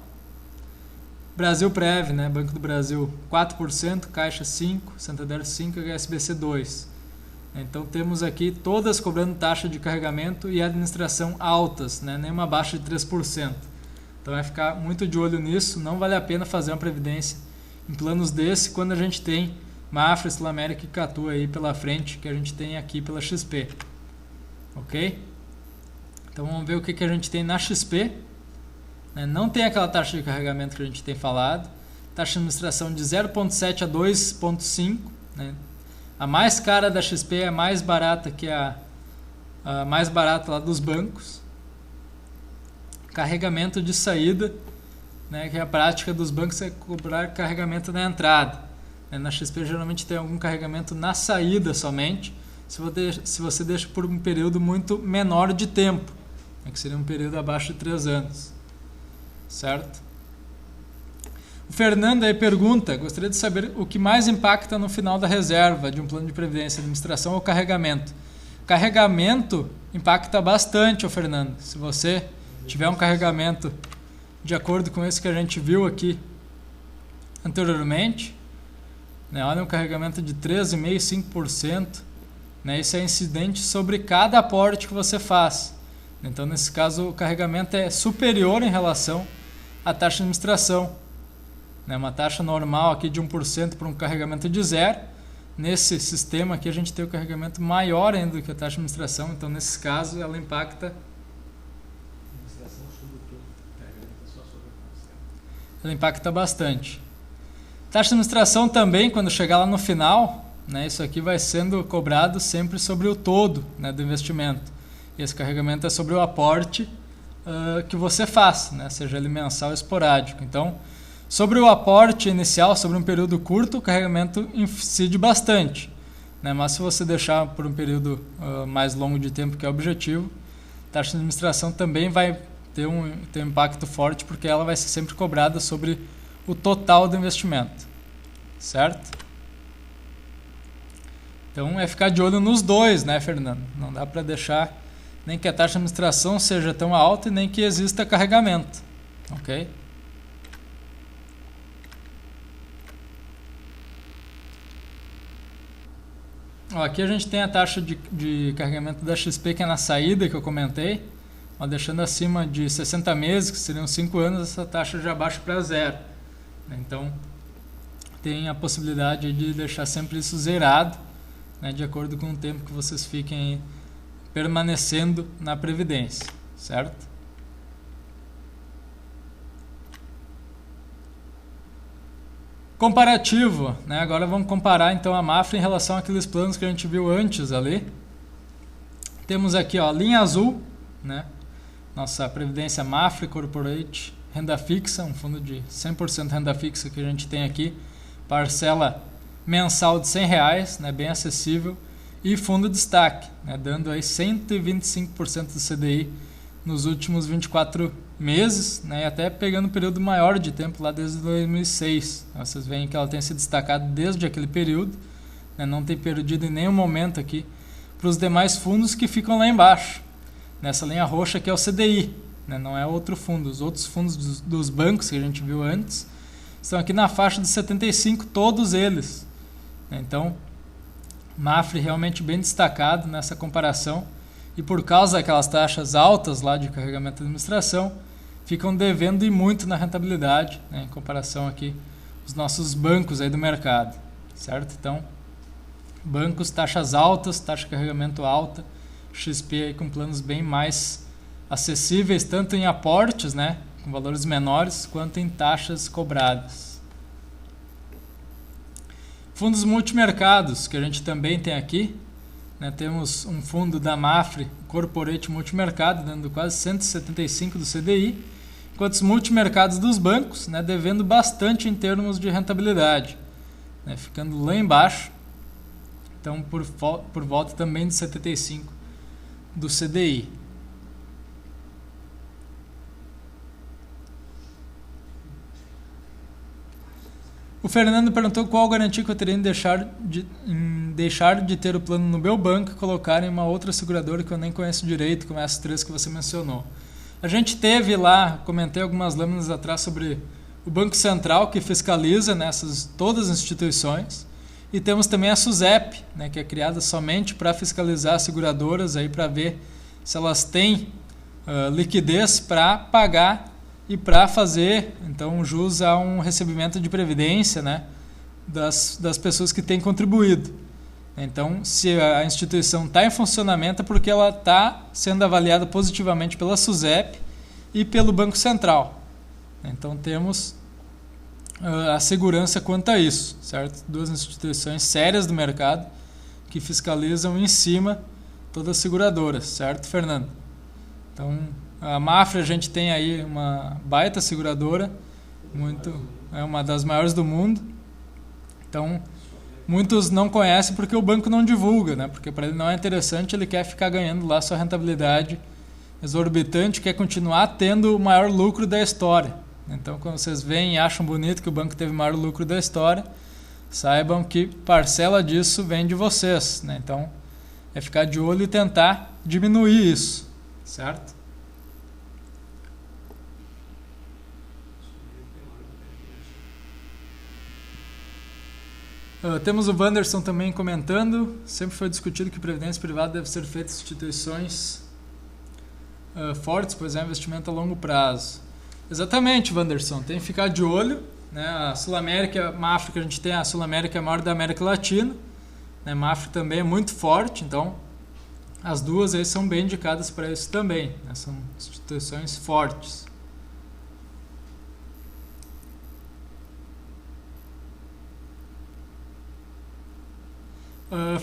Speaker 1: Brasil Prev, né? Banco do Brasil 4%, Caixa 5%, Santander 5% e HSBC 2%. Então temos aqui todas cobrando taxa de carregamento e administração altas, né? Nenhuma baixa de 3%. Então vai ficar muito de olho nisso. Não vale a pena fazer uma previdência em planos desse, quando a gente tem Mafra, Sul-América e Catu aí pela frente, que a gente tem aqui pela XP. Ok? Então vamos ver o que a gente tem na XP. Não tem aquela taxa de carregamento que a gente tem falado. taxa de administração de 0,7 a 2,5, né? A mais cara da XP é a mais barata que a mais barata lá dos bancos. Carregamento de saída, né, que é a prática dos bancos é cobrar carregamento na entrada. Na XP geralmente tem algum carregamento na saída somente, se você deixa por um período muito menor de tempo, né, que seria um período abaixo de 3 anos. Certo? O Fernando aí pergunta, gostaria de saber o que mais impacta no final da reserva de um plano de previdência, administração ou carregamento. Carregamento impacta bastante, Fernando. Se você tiver um carregamento de acordo com esse que a gente viu aqui anteriormente, né, olha um carregamento de 13,5%, 5%, né, isso é incidente sobre cada aporte que você faz. Então, nesse caso, o carregamento é superior em relação à taxa de administração. Né, uma taxa normal aqui de 1% para um carregamento de 0%. Nesse sistema aqui a gente tem o carregamento maior ainda do que a taxa de administração. Então, nesse caso, ela impacta... Ela impacta bastante. Taxa de administração também, quando chegar lá no final, né, isso aqui vai sendo cobrado sempre sobre o todo, né, do investimento. E esse carregamento é sobre o aporte que você faz, né, seja ele mensal ou esporádico. Então, sobre o aporte inicial, sobre um período curto, o carregamento incide bastante. Né, mas se você deixar por um período mais longo de tempo, que é o objetivo, a taxa de administração também vai ter um impacto forte, porque ela vai ser sempre cobrada sobre o total do investimento. Certo? Então, é ficar de olho nos dois, né, Fernando? Não dá para deixar nem que a taxa de administração seja tão alta e nem que exista carregamento. Ok? Ó, aqui a gente tem a taxa de carregamento da XP, que é na saída, que eu comentei. Ó, deixando acima de 60 meses, que seriam 5 anos, essa taxa já baixa para 0. Então, tem a possibilidade de deixar sempre isso zerado, né, de acordo com o tempo que vocês fiquem permanecendo na Previdência, certo? Comparativo, né? Agora vamos comparar então a Mafra em relação àqueles planos que a gente viu antes ali. Temos aqui, ó, linha azul, né? Nossa Previdência Mafra Corporate Renda Fixa, um fundo de 100% renda fixa que a gente tem aqui, parcela mensal de R$100, né, bem acessível, e fundo destaque, né, dando aí 125% do CDI nos últimos 24 meses, né, e até pegando um período maior de tempo lá desde 2006. Vocês veem que ela tem se destacado desde aquele período, né, não tem perdido em nenhum momento aqui para os demais fundos que ficam lá embaixo. Nessa linha roxa que é o CDI, né, não é outro fundo. Os outros fundos dos bancos que a gente viu antes estão aqui na faixa de 75, todos eles. Então, Mafra realmente bem destacado nessa comparação, e por causa daquelas taxas altas lá de carregamento de administração, ficam devendo e muito na rentabilidade, né, em comparação aqui os nossos bancos aí do mercado, certo? Então, bancos, taxas altas, taxa de carregamento alta, XP aí com planos bem mais acessíveis, tanto em aportes, né, com valores menores, quanto em taxas cobradas. Fundos multimercados, que a gente também tem aqui, né, temos um fundo da Mafre Corporate Multimercado, dando quase 175 do CDI, enquanto os multimercados dos bancos, né, devendo bastante em termos de rentabilidade, né, ficando lá embaixo, então por volta também de 75 do CDI. O Fernando perguntou qual garantia que eu teria em deixar de ter o plano no meu banco e colocar em uma outra seguradora que eu nem conheço direito, como essas 3 que você mencionou. A gente teve lá, comentei algumas lâminas atrás sobre o Banco Central, que fiscaliza nessas todas as instituições, e temos também a SUSEP, né, que é criada somente para fiscalizar as seguradoras, para ver se elas têm liquidez para pagar e para fazer, então, jus a um recebimento de previdência, né, das pessoas que têm contribuído. Então, se a instituição está em funcionamento é porque ela está sendo avaliada positivamente pela SUSEP e pelo Banco Central. Então, temos a segurança quanto a isso, certo? Duas instituições sérias do mercado que fiscalizam em cima todas as seguradoras, certo, Fernando? Então, a Mafra, a gente tem aí uma baita seguradora, é uma das maiores do mundo. Então, muitos não conhecem porque o banco não divulga, né? Porque para ele não é interessante, ele quer ficar ganhando lá sua rentabilidade exorbitante, quer continuar tendo o maior lucro da história. Então, quando vocês veem e acham bonito que o banco teve o maior lucro da história, saibam que parcela disso vem de vocês, né? Então, é ficar de olho e tentar diminuir isso, certo? Temos o Wanderson também comentando. Sempre foi discutido que previdência privada deve ser feita em instituições fortes, pois é um investimento a longo prazo. Exatamente, Wanderson. Tem que ficar de olho, né? A Sul-América, a Mafra que a gente tem, a Sul-América é a maior da América Latina, né? A Mafra também é muito forte, então as duas aí são bem indicadas para isso também, né? São instituições fortes.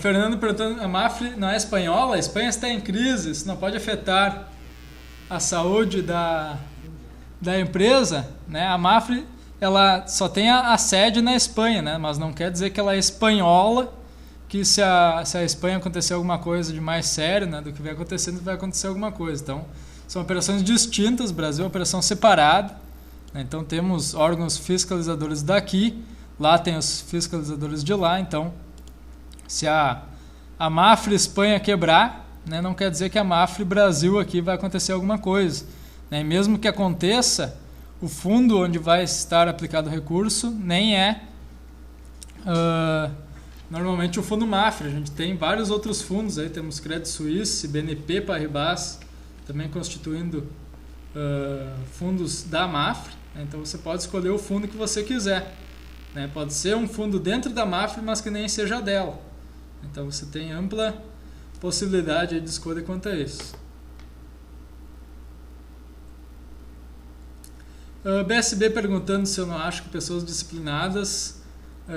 Speaker 1: Fernando perguntando, a Mafra não é espanhola? A Espanha está em crise, isso não pode afetar a saúde da empresa, né? A Mafra, ela só tem a sede na Espanha, né? Mas não quer dizer que ela é espanhola, que se a Espanha acontecer alguma coisa de mais sério, né, do que vai acontecendo, vai acontecer alguma coisa. Então, são operações distintas, o Brasil é uma operação separada, né? Então temos órgãos fiscalizadores daqui, lá tem os fiscalizadores de lá, então se a Mafra Espanha quebrar, né, não quer dizer que a Mafra Brasil aqui vai acontecer alguma coisa, né? E mesmo que aconteça, o fundo onde vai estar aplicado o recurso nem é normalmente o fundo Mafra. A gente tem vários outros fundos, aí temos Credit Suisse, BNP Paribas, também constituindo fundos da Mafra, né? Então você pode escolher o fundo que você quiser, né? Pode ser um fundo dentro da Mafra, mas que nem seja dela. Então você tem ampla possibilidade de escolha quanto a isso. BSB perguntando se eu não acho que pessoas disciplinadas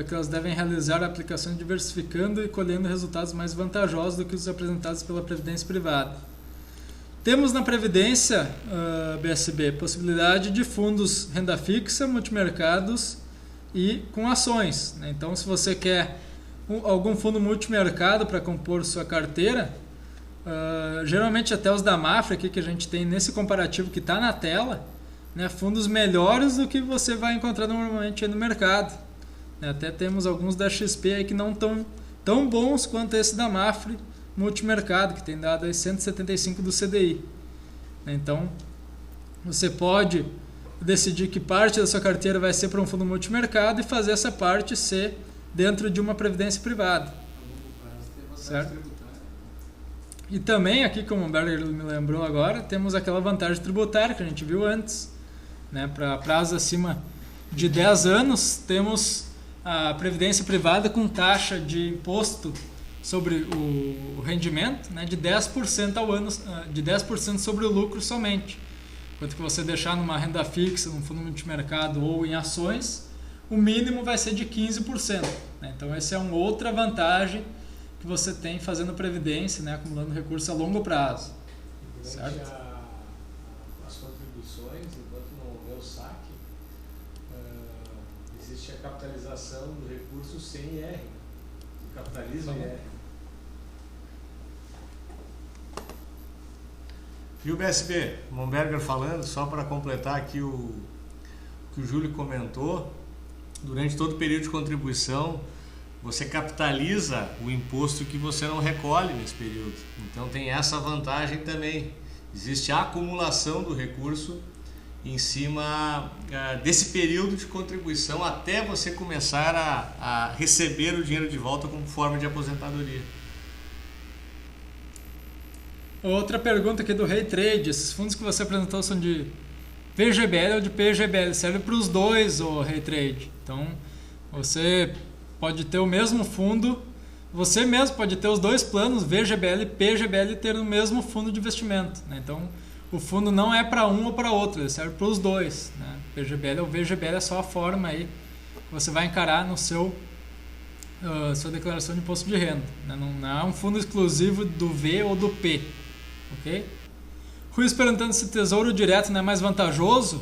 Speaker 1: que elas devem realizar aplicações diversificando e colhendo resultados mais vantajosos do que os apresentados pela Previdência Privada. Temos na Previdência, BSB, possibilidade de fundos renda fixa, multimercados e com ações, né? Então, se você quer algum fundo multimercado para compor sua carteira, geralmente até os da Mafra aqui que a gente tem nesse comparativo que está na tela, né, fundos melhores do que você vai encontrar normalmente aí no mercado. Até temos alguns da XP aí que não estão tão bons quanto esse da Mafra multimercado, que tem dado aí 175 do CDI. Então, você pode decidir que parte da sua carteira vai ser para um fundo multimercado e fazer essa parte ser dentro de uma previdência privada. Certo? E também aqui, como o Berger me lembrou agora, temos aquela vantagem tributária que a gente viu antes, né? Para prazos acima de 10 anos, temos a previdência privada com taxa de imposto sobre o rendimento, né, de 10% ao ano, de 10% sobre o lucro somente. Enquanto que você deixar numa renda fixa, num fundo multimercado ou em ações, o mínimo vai ser de 15%. Né? Então, essa é uma outra vantagem que você tem fazendo previdência, né, acumulando recursos a longo prazo. Certo?
Speaker 2: As contribuições, enquanto não houver o saque, existe a capitalização do recurso sem IR, o capitalismo IR. E o BSB, Momberger falando, só para completar aqui o que o Júlio comentou, durante todo o período de contribuição, você capitaliza o imposto que você não recolhe nesse período. Então tem essa vantagem também. Existe a acumulação do recurso em cima desse período de contribuição até você começar a receber o dinheiro de volta como forma de aposentadoria.
Speaker 1: Outra pergunta aqui do Rei Trade. Esses fundos que você apresentou são de VGBL ou de PGBL? Serve para os dois, o Rei Trade. Então, você pode ter o mesmo fundo, você mesmo pode ter os dois planos, VGBL e PGBL, e ter o mesmo fundo de investimento. Né? Então, o fundo não é para um ou para outro, ele serve para os dois. Né? PGBL ou VGBL é só a forma aí você vai encarar no sua declaração de imposto de renda, né? Não é um fundo exclusivo do V ou do P, ok? Ruiz perguntando se tesouro direto não é mais vantajoso.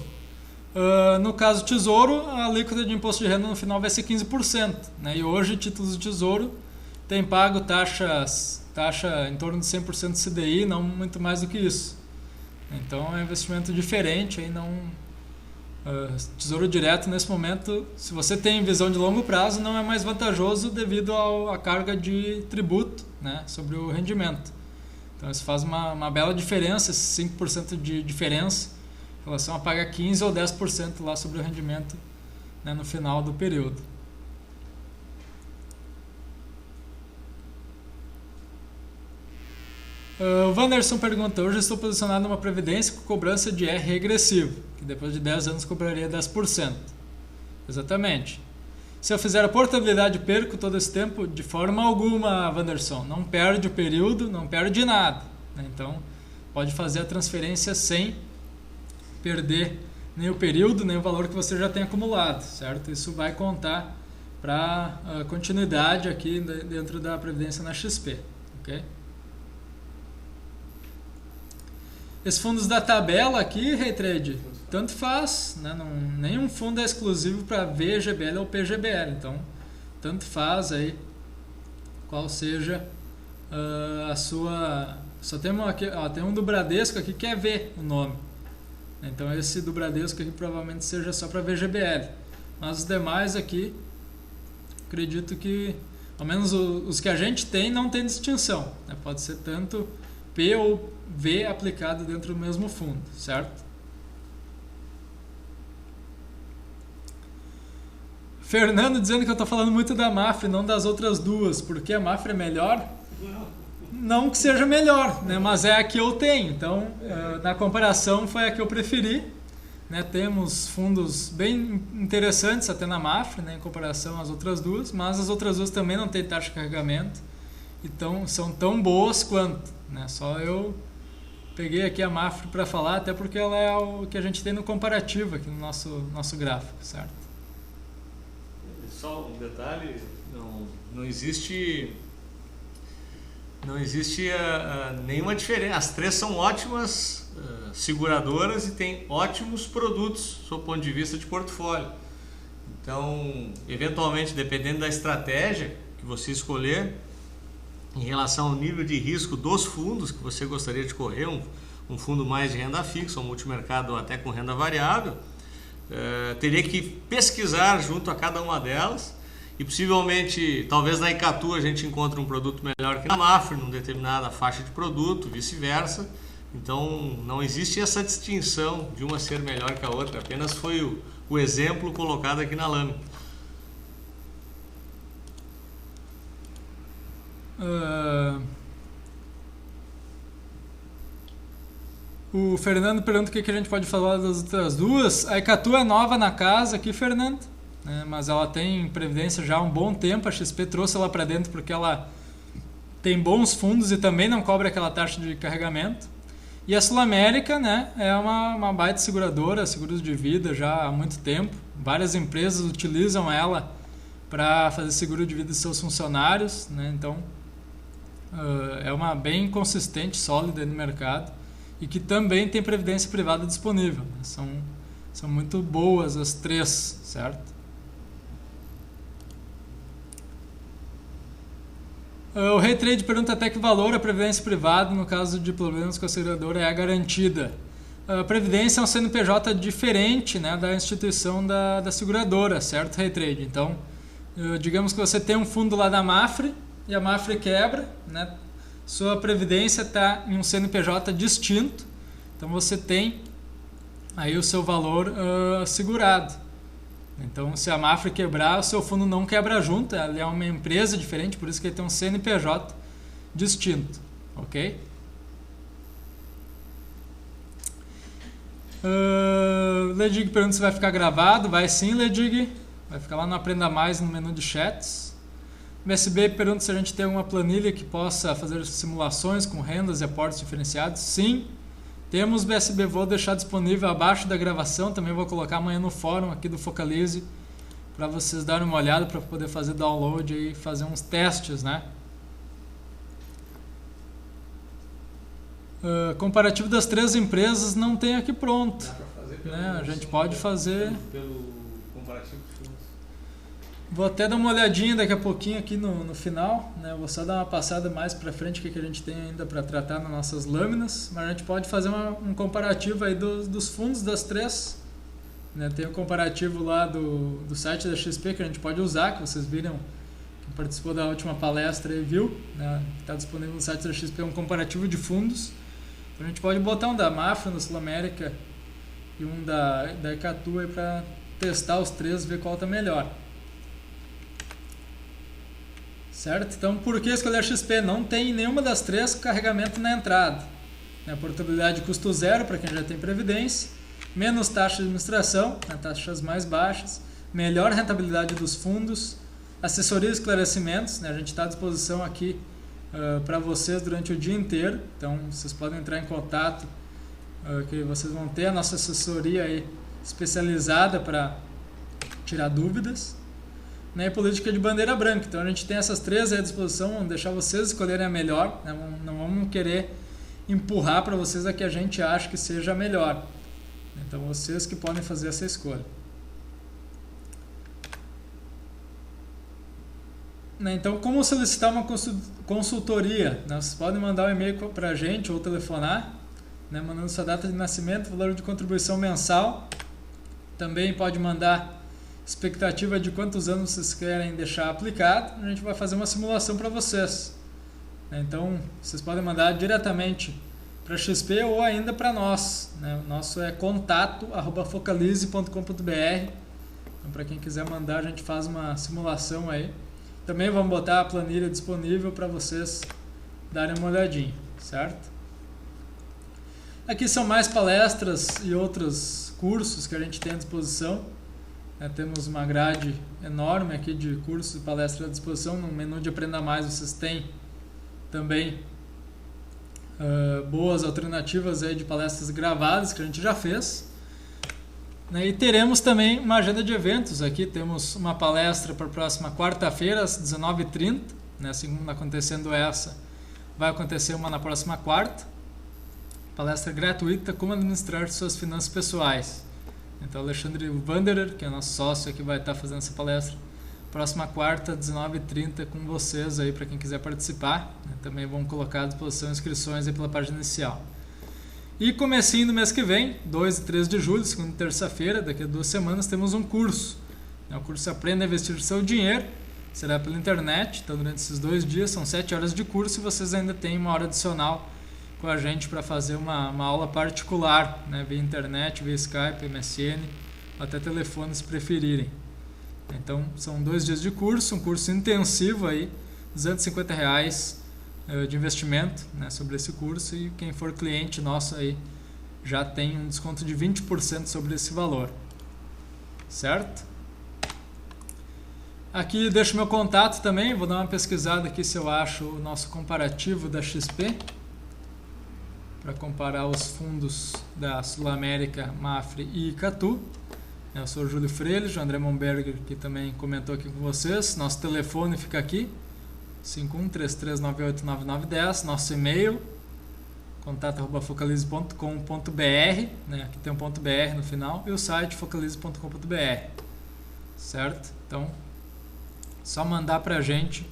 Speaker 1: No caso tesouro, a alíquota de imposto de renda no final vai ser 15%, né? E hoje títulos de tesouro têm pago taxa em torno de 100% do CDI, não muito mais do que isso. Então é um investimento diferente, aí tesouro direto nesse momento, se você tem visão de longo prazo, não é mais vantajoso devido à carga de tributo, né, sobre o rendimento. Então isso faz uma bela diferença, esses 5% de diferença em relação a pagar 15% ou 10% lá sobre o rendimento, né, no final do período. O Wanderson pergunta: hoje estou posicionado numa previdência com cobrança de R regressivo, que depois de 10 anos cobraria 10%. Exatamente. Se eu fizer a portabilidade, perco todo esse tempo? De forma alguma, Wanderson. Não perde o período, não perde nada, né? Então, pode fazer a transferência sem perder nem o período, nem o valor que você já tem acumulado, certo? Isso vai contar para a continuidade aqui dentro da previdência na XP, ok? Esses fundos da tabela aqui, Raytrade, tanto faz, né? Nenhum fundo é exclusivo para VGBL ou PGBL, então tanto faz aí qual seja a sua... Só tem um do Bradesco aqui que é V o nome, então esse do Bradesco aqui provavelmente seja só para VGBL, mas os demais aqui, acredito que, ao menos os que a gente tem, não tem distinção, né? Pode ser tanto P ou V aplicado dentro do mesmo fundo, certo? Fernando dizendo que eu estou falando muito da Mafre, não das outras duas, porque a Mafre é melhor? Não que seja melhor, né? Mas é a que eu tenho, então na comparação foi a que eu preferi, né? Temos fundos bem interessantes até na Mafre, né? Em comparação às outras duas, mas as outras duas também não têm taxa de carregamento, então são tão boas quanto, né? Só eu peguei aqui a Mafre para falar, até porque ela é o que a gente tem no comparativo aqui no nosso gráfico, certo?
Speaker 2: Só um detalhe, não existe nenhuma diferença. As três são ótimas seguradoras e têm ótimos produtos do ponto de vista de portfólio. Então, eventualmente, dependendo da estratégia que você escolher, em relação ao nível de risco dos fundos que você gostaria de correr, um fundo mais de renda fixa, um multimercado ou até com renda variável, teria que pesquisar junto a cada uma delas e possivelmente, talvez na Icatu a gente encontre um produto melhor que na Mafre, numa determinada faixa de produto, vice-versa. Então não existe essa distinção de uma ser melhor que a outra, apenas foi o exemplo colocado aqui na lâmina.
Speaker 1: O Fernando pergunta o que a gente pode falar das outras duas. A Icatu é nova na casa aqui, Fernando, né? Mas ela tem previdência já há um bom tempo. A XP trouxe ela para dentro porque ela tem bons fundos e também não cobra aquela taxa de carregamento. E a Sul América, né, é uma baita seguradora, seguros de vida já há muito tempo. Várias empresas utilizam ela para fazer seguro de vida de seus funcionários, né? Então é uma bem consistente, sólida no mercado e que também tem previdência privada disponível, né? São muito boas as três, certo? O Raytrade pergunta até que valor a previdência privada, no caso de problemas com a seguradora, é garantida. A previdência é um CNPJ diferente, né, da instituição da seguradora, certo, Raytrade? Então, digamos que você tem um fundo lá da Mafre e a Mafre quebra, né? Sua previdência está em um CNPJ distinto, então você tem aí o seu valor segurado. Então, se a Mafre quebrar, o seu fundo não quebra junto, ela é uma empresa diferente, por isso que ele tem um CNPJ distinto, ok? Ledig pergunta se vai ficar gravado. Vai sim, Ledig. Vai ficar lá no Aprenda Mais, no menu de chats. MSB pergunta se a gente tem alguma planilha que possa fazer simulações com rendas e aportes diferenciados. Sim, temos BSB. Vou deixar disponível abaixo da gravação. Também vou colocar amanhã no fórum aqui do Focalize para vocês darem uma olhada, para poder fazer download e fazer uns testes, né? Comparativo das 3 empresas não tem aqui pronto.
Speaker 2: Dá para fazer
Speaker 1: né? A gente pode fazer
Speaker 2: pelo comparativo de fundos.
Speaker 1: Vou até dar uma olhadinha daqui a pouquinho aqui no final, né? Vou só dar uma passada mais para frente o que a gente tem ainda para tratar nas nossas lâminas, mas a gente pode fazer um comparativo aí dos fundos das 3. Né? Tem um comparativo lá do site da XP que a gente pode usar, que vocês viram, quem participou da última palestra e viu, né? Está disponível no site da XP, um comparativo de fundos. Então a gente pode botar um da Mafra, da Sul América e um da Icatu aí para testar os 3, ver qual está melhor. Certo? Então, por que escolher a XP? Não tem nenhuma das 3 carregamento na entrada. Né? Portabilidade de custo zero para quem já tem previdência, menos taxa de administração, né? Taxas mais baixas, melhor rentabilidade dos fundos, assessoria e esclarecimentos, né? A gente está à disposição aqui para vocês durante o dia inteiro, então vocês podem entrar em contato, que vocês vão ter a nossa assessoria aí especializada para tirar dúvidas. Né, e política de bandeira branca. Então a gente tem essas 3 aí à disposição, vamos deixar vocês escolherem a melhor, né, não vamos querer empurrar para vocês a que a gente acha que seja a melhor. Então vocês que podem fazer essa escolha. Né, então como solicitar uma consultoria? Né, vocês podem mandar um e-mail para a gente ou telefonar, né, mandando sua data de nascimento, valor de contribuição mensal. Também pode mandar expectativa de quantos anos vocês querem deixar aplicado, a gente vai fazer uma simulação para vocês. Então, vocês podem mandar diretamente para a XP ou ainda para nós. Né? O nosso é contato@focalize.com.br. Então, para quem quiser mandar, a gente faz uma simulação aí. Também vamos botar a planilha disponível para vocês darem uma olhadinha, certo? Aqui são mais palestras e outros cursos que a gente tem à disposição. Temos uma grade enorme aqui de cursos e palestras à disposição. No menu de Aprenda Mais vocês têm também boas alternativas aí de palestras gravadas que a gente já fez. E teremos também uma agenda de eventos. Aqui temos uma palestra para a próxima quarta-feira às 19h30. Segunda acontecendo essa, vai acontecer uma na próxima quarta. Palestra gratuita, como administrar suas finanças pessoais. Então, Alexandre Wanderer, que é nosso sócio aqui, vai estar fazendo essa palestra próxima quarta, 19h30, com vocês aí, para quem quiser participar. Também vamos colocar à disposição inscrições aí pela página inicial. E comecinho do mês que vem, 2 e 3 de julho, segunda e terça-feira, daqui a 2 semanas, temos um curso. O curso Aprenda a Investir Seu Dinheiro, será pela internet. Então, durante esses 2 dias, são 7 horas de curso e vocês ainda têm 1 hora adicional com a gente para fazer uma aula particular, né, via internet, via Skype, MSN, até telefone se preferirem. Então são 2 dias de curso, um curso intensivo aí, R$250 de investimento, né, sobre esse curso, e quem for cliente nosso aí já tem um desconto de 20% sobre esse valor, certo? Aqui deixo meu contato também, vou dar uma pesquisada aqui se eu acho o nosso comparativo da XP, para comparar os fundos da Sul América, Mafre e Icatu. Eu sou o Júlio Freire, o André Momberger, que também comentou aqui com vocês. Nosso telefone fica aqui, 5133989910. Nosso e-mail, contato@focalize.com.br, né? Aqui tem um .br no final, e o site focalize.com.br, certo? Então, só mandar para a gente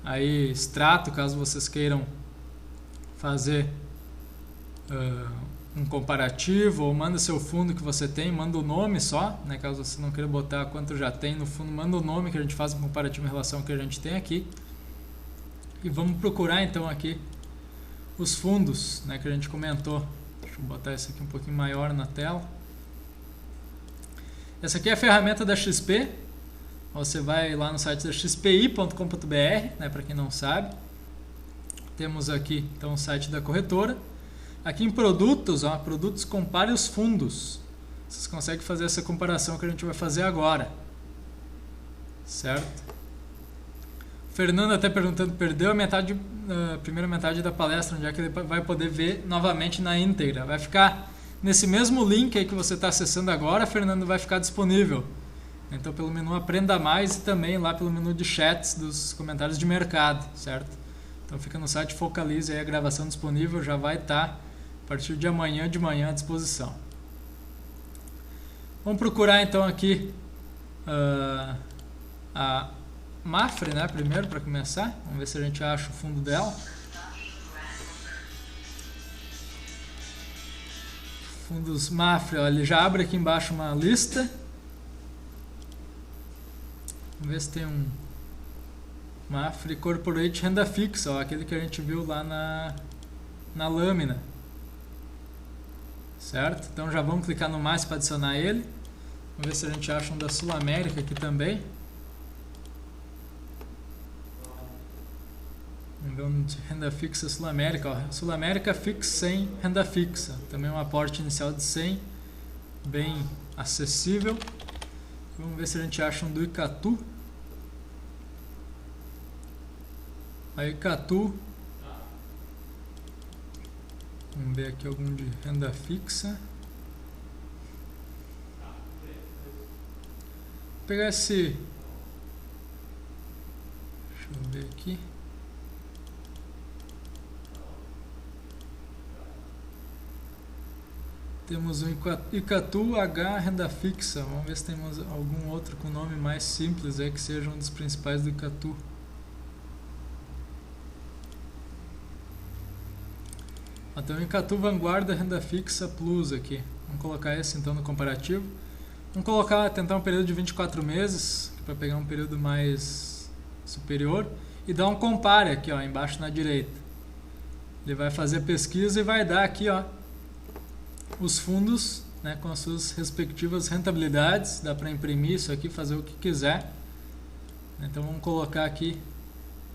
Speaker 1: aí extrato, caso vocês queiram fazer um comparativo, ou manda seu fundo que você tem, manda o nome só, né, caso você não queira botar quanto já tem no fundo, manda o nome que a gente faz um comparativo em relação ao que a gente tem aqui. E vamos procurar então aqui os fundos, né, que a gente comentou. Deixa eu botar isso aqui um pouquinho maior na tela. Essa aqui é a ferramenta da XP. Você vai lá no site da xpi.com.br, né, para quem não sabe. Temos aqui então o site da corretora. Aqui em produtos, produtos, compare os fundos. Vocês conseguem fazer essa comparação que a gente vai fazer agora, certo? O Fernando até perguntando, perdeu a primeira metade da palestra, onde é que ele vai poder ver novamente na íntegra? Vai ficar nesse mesmo link aí que você está acessando agora, Fernando, vai ficar disponível Então pelo menu Aprenda Mais e também lá pelo menu de chats dos comentários de mercado, certo? Então fica no site, focalize aí a gravação disponível, já vai estar a partir de amanhã de manhã à disposição. Vamos procurar então aqui a Mafre, né, primeiro para começar. Vamos ver se a gente acha o fundo dela. Fundos Mafre, ó, ele já abre aqui embaixo uma lista. Vamos ver se tem um Mafre Corporate Renda Fixa, ó, aquele que a gente viu lá na lâmina. Certo? Então já vamos clicar no mais para adicionar ele. Vamos ver se a gente acha um da Sul América aqui também. Vamos ver um de renda fixa Sul América. Ó. Sul América Fix 100 renda fixa. Também um aporte inicial de 100, bem acessível. Vamos ver se a gente acha um do Icatu. A Icatu. Vamos ver aqui algum de renda fixa. Vou pegar esse. Deixa eu ver aqui. Temos um Icatu H renda fixa. Vamos ver se temos algum outro com nome mais simples aí que seja um dos principais do Icatu. Tem o Icatu Vanguarda Renda Fixa Plus aqui. Vamos colocar esse então no comparativo. Vamos tentar um período de 24 meses, para pegar um período mais superior. E dar um compare aqui, ó, embaixo na direita. Ele vai fazer pesquisa e vai dar aqui, ó, os fundos, né, com as suas respectivas rentabilidades. Dá para imprimir isso aqui, fazer o que quiser. Então vamos colocar aqui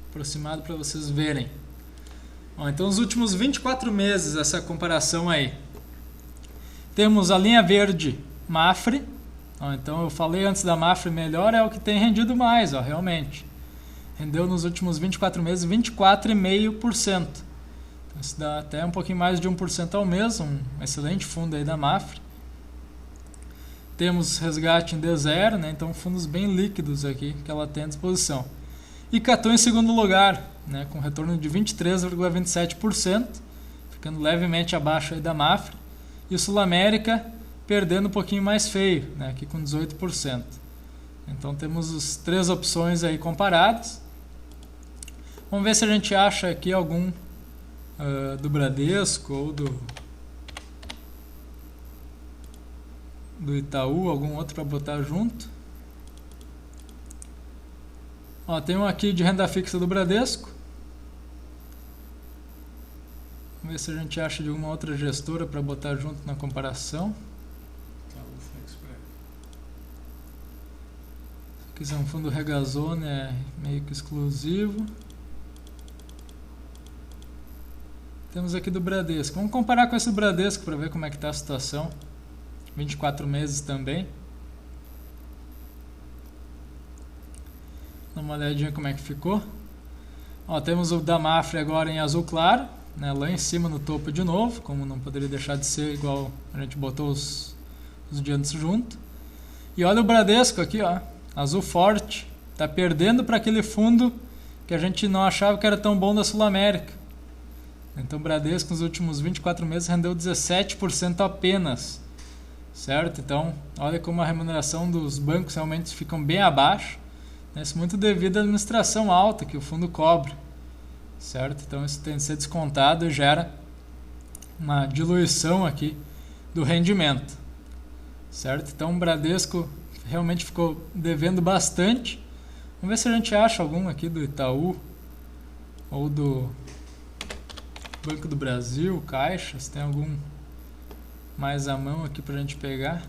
Speaker 1: aproximado para vocês verem. Bom, então os últimos 24 meses, essa comparação aí. Temos a linha verde Mafre. Então eu falei antes da Mafre melhor, é o que tem rendido mais, ó, realmente. Rendeu nos últimos 24 meses 24,5%. Então isso dá até um pouquinho mais de 1% ao mês, um excelente fundo aí da Mafre. Temos resgate em D0, né? Então fundos bem líquidos aqui que ela tem à disposição. Icatu em segundo lugar, né, com retorno de 23,27%, ficando levemente abaixo aí da Mafre. E o Sul América perdendo um pouquinho mais feio, né, aqui com 18%. Então temos as três opções aí comparadas. Vamos ver se a gente acha aqui algum do Bradesco ou do Itaú, algum outro para botar junto. Ó, tem um aqui de renda fixa do Bradesco. Vamos ver se a gente acha de alguma outra gestora para botar junto na comparação. Se quiser um fundo Regazone, é meio que exclusivo. Temos aqui do Bradesco. Vamos comparar com esse do Bradesco para ver como é que está a situação. 24 meses também. Dá uma olhadinha como é que ficou. Ó, temos o da Mafre agora em azul claro, né, lá em cima no topo de novo, como não poderia deixar de ser, igual a gente botou os de antes junto. E olha o Bradesco aqui, ó, azul forte, está perdendo para aquele fundo que a gente não achava que era tão bom da Sul América. Então o Bradesco nos últimos 24 meses rendeu 17% apenas, certo? Então olha como a remuneração dos bancos realmente ficam bem abaixo. Isso muito devido à administração alta que o fundo cobra, certo? Então isso tem que ser descontado e gera uma diluição aqui do rendimento, certo? Então o Bradesco realmente ficou devendo bastante. Vamos ver se a gente acha algum aqui do Itaú ou do Banco do Brasil, Caixa, se tem algum mais à mão aqui para a gente pegar.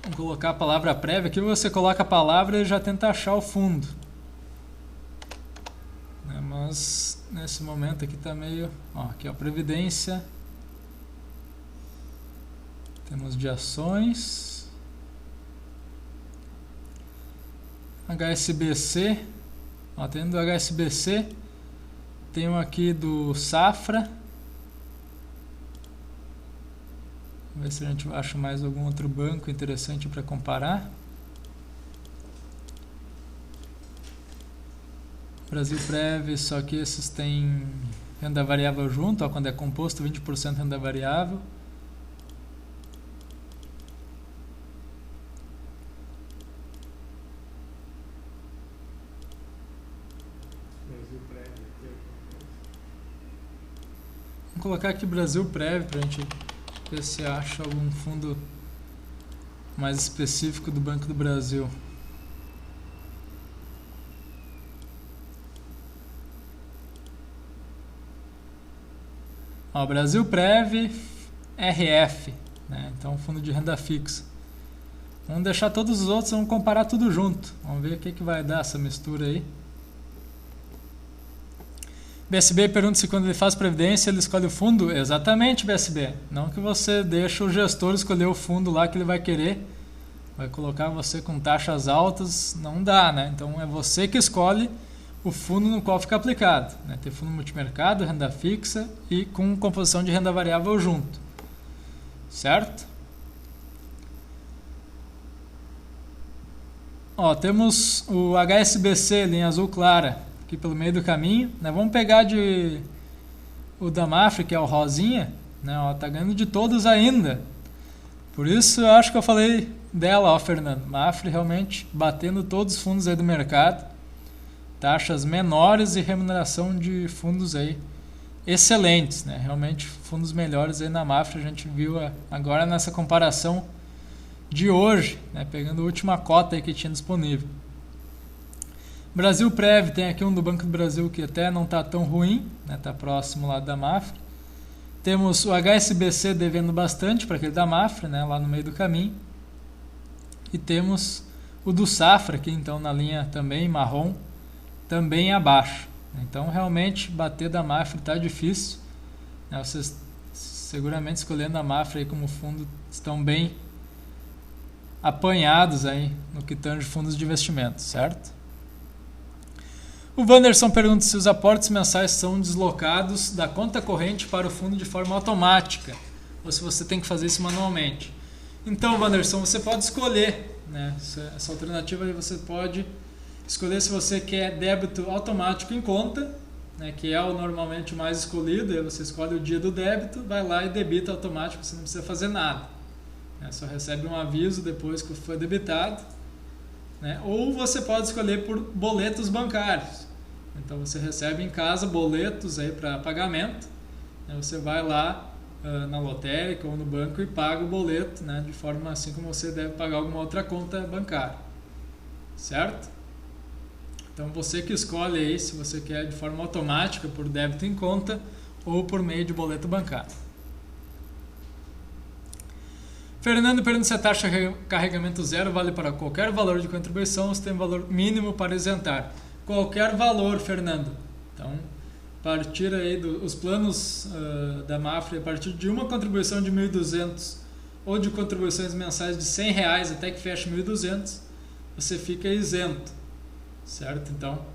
Speaker 1: Vamos colocar a palavra prévia. Aqui você coloca a palavra e já tenta achar o fundo. Mas nesse momento aqui está meio... Ó, aqui é a Previdência. Temos de ações. HSBC. Ó, tem do HSBC. Tem um aqui do Safra. Vamos ver se a gente acha mais algum outro banco interessante para comparar. Brasilprev, só que esses têm renda variável junto, ó, quando é composto 20% renda variável. Vamos colocar aqui Brasilprev para a gente ver se acha algum fundo mais específico do Banco do Brasil. Ó, Brasilprev RF, né? Então fundo de renda fixa. Vamos deixar todos os outros, vamos comparar tudo junto. Vamos ver o que vai dar essa mistura aí. BSB pergunta se quando ele faz previdência ele escolhe o fundo. Exatamente, BSB. Não que você deixe o gestor escolher o fundo lá que ele vai querer. Vai colocar você com taxas altas, não dá, né? Então é você que escolhe o fundo no qual fica aplicado, né? Tem fundo multimercado, renda fixa e com composição de renda variável junto, certo? Ó, temos o HSBC ali em azul clara, aqui pelo meio do caminho, né? Vamos pegar o da Mafre, que é o rosinha, né? Ó, tá ganhando de todos ainda. Por isso eu acho que eu falei dela, ó, Fernando. Mafre realmente batendo todos os fundos aí do mercado. Taxas menores e remuneração de fundos aí excelentes, né? Realmente fundos melhores aí na Mafra, a gente viu agora nessa comparação de hoje, né? Pegando a última cota aí que tinha disponível. Brasilprev, tem aqui um do Banco do Brasil que até não está tão ruim, né? Está próximo lá da Mafra. Temos o HSBC devendo bastante para aquele da Mafra, né? Lá no meio do caminho. E temos o do Safra aqui, então na linha também marrom, também abaixo. Então realmente bater da Mafra está difícil, né? Vocês seguramente escolhendo a Mafra aí como fundo estão bem apanhados aí no que tange fundos de investimento, certo? O Wanderson pergunta se os aportes mensais são deslocados da conta corrente para o fundo de forma automática ou se você tem que fazer isso manualmente. Então, Wanderson, você pode escolher, né? Essa alternativa aí você pode escolher se você quer débito automático em conta, né, que é normalmente o mais escolhido. Aí você escolhe o dia do débito, vai lá e debita automático, você não precisa fazer nada, né, só recebe um aviso depois que foi debitado, né, ou você pode escolher por boletos bancários. Então você recebe em casa boletos para pagamento, né, você vai lá na lotérica ou no banco e paga o boleto, né, de forma assim como você deve pagar alguma outra conta bancária, certo? Então você que escolhe aí se você quer de forma automática por débito em conta ou por meio de boleto bancário. Fernando pergunta se a taxa de carregamento zero vale para qualquer valor de contribuição ou se tem valor mínimo para isentar. Qualquer valor, Fernando. Então, a partir aí dos planos da Mafra, a partir de uma contribuição de 1.200 ou de contribuições mensais de R$100 até que feche 1.200, você fica isento. Certo? Então,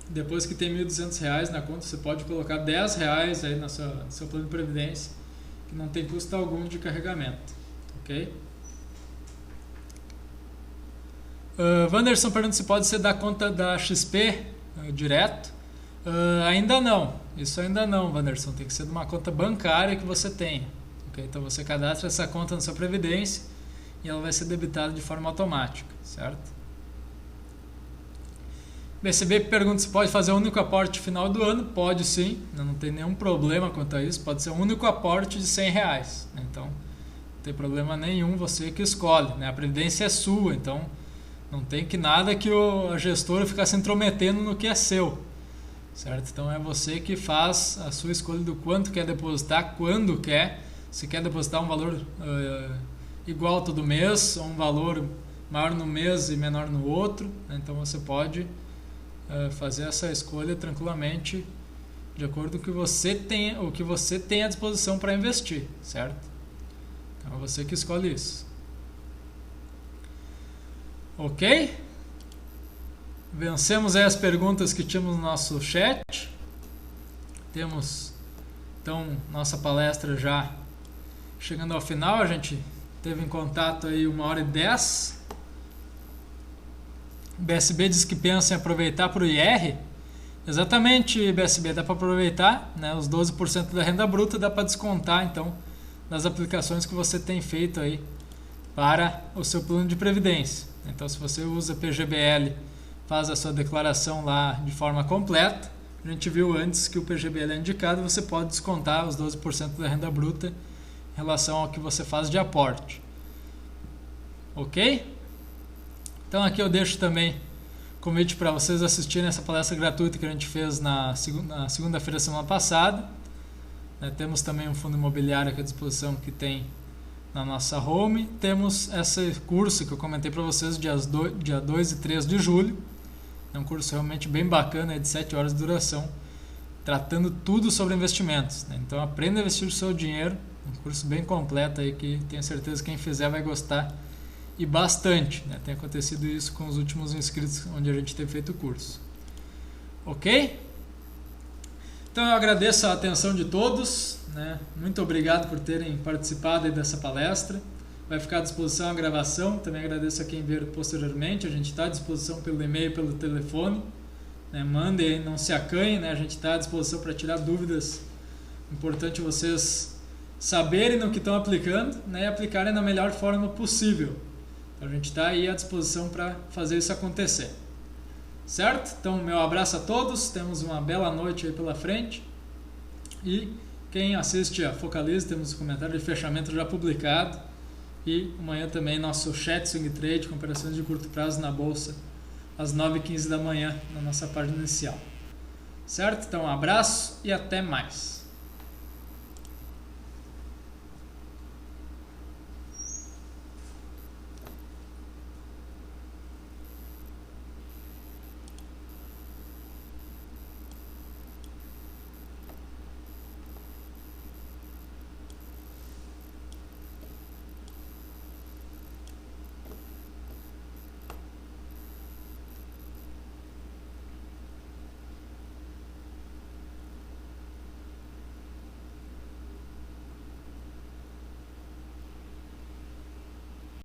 Speaker 1: depois que tem R$1.200 na conta, você pode colocar R$10 aí no seu plano de previdência, que não tem custo algum de carregamento. Ok? Wanderson pergunta se pode ser da conta da XP direto. Ainda não. Isso ainda não, Wanderson. Tem que ser de uma conta bancária que você tenha. Okay? Então você cadastra essa conta na sua previdência e ela vai ser debitada de forma automática. Certo? BCB pergunta se pode fazer um único aporte final do ano. Pode sim, não tem nenhum problema quanto a isso. Pode ser um único aporte de R$100. Então, não tem problema nenhum, você que escolhe, né? A previdência é sua, então não tem que nada que a gestora ficar se intrometendo no que é seu. Certo? Então é você que faz a sua escolha do quanto quer depositar, quando quer. Se quer depositar um valor igual todo mês, ou um valor maior no mês e menor no outro, né? Então você pode fazer essa escolha tranquilamente de acordo com o que você tem à disposição para investir, certo? Então é você que escolhe isso. Ok? Vencemos aí as perguntas que tínhamos no nosso chat. Temos então nossa palestra já chegando ao final, a gente teve em contato aí 1h10. O BSB diz que pensa em aproveitar para o IR. Exatamente, BSB, dá para aproveitar, né? Os 12% da renda bruta dá para descontar, então, das aplicações que você tem feito aí para o seu plano de previdência. Então, se você usa PGBL, faz a sua declaração lá de forma completa. A gente viu antes que o PGBL é indicado, você pode descontar os 12% da renda bruta em relação ao que você faz de aporte. Ok? Então aqui eu deixo também convite para vocês assistirem essa palestra gratuita que a gente fez na segunda-feira, semana passada. Temos também um fundo imobiliário aqui à disposição que tem na nossa home. Temos esse curso que eu comentei para vocês dia 2 e 3 de julho. É um curso realmente bem bacana, de 7 horas de duração, tratando tudo sobre investimentos. Então aprenda a investir o seu dinheiro, um curso bem completo aí que tenho certeza que quem fizer vai gostar e bastante. Tem acontecido isso com os últimos inscritos onde a gente tem feito o curso. Ok? Então eu agradeço a atenção de todos, Muito obrigado por terem participado aí dessa palestra. Vai ficar à disposição a gravação. Também agradeço a quem ver posteriormente. A gente está à disposição pelo e-mail, pelo telefone. Mandem, não se acanhem, A gente está à disposição para tirar dúvidas. Importante vocês saberem no que estão aplicando, e aplicarem da melhor forma possível. Então, a gente está aí à disposição para fazer isso acontecer. Certo? Então, meu abraço a todos. Temos uma bela noite aí pela frente. E quem assiste a Focalize, temos um comentário de fechamento já publicado. E amanhã também nosso chat Swing Trade com operações de curto prazo na bolsa às 9h15 da manhã na nossa página inicial. Certo? Então um abraço e até mais.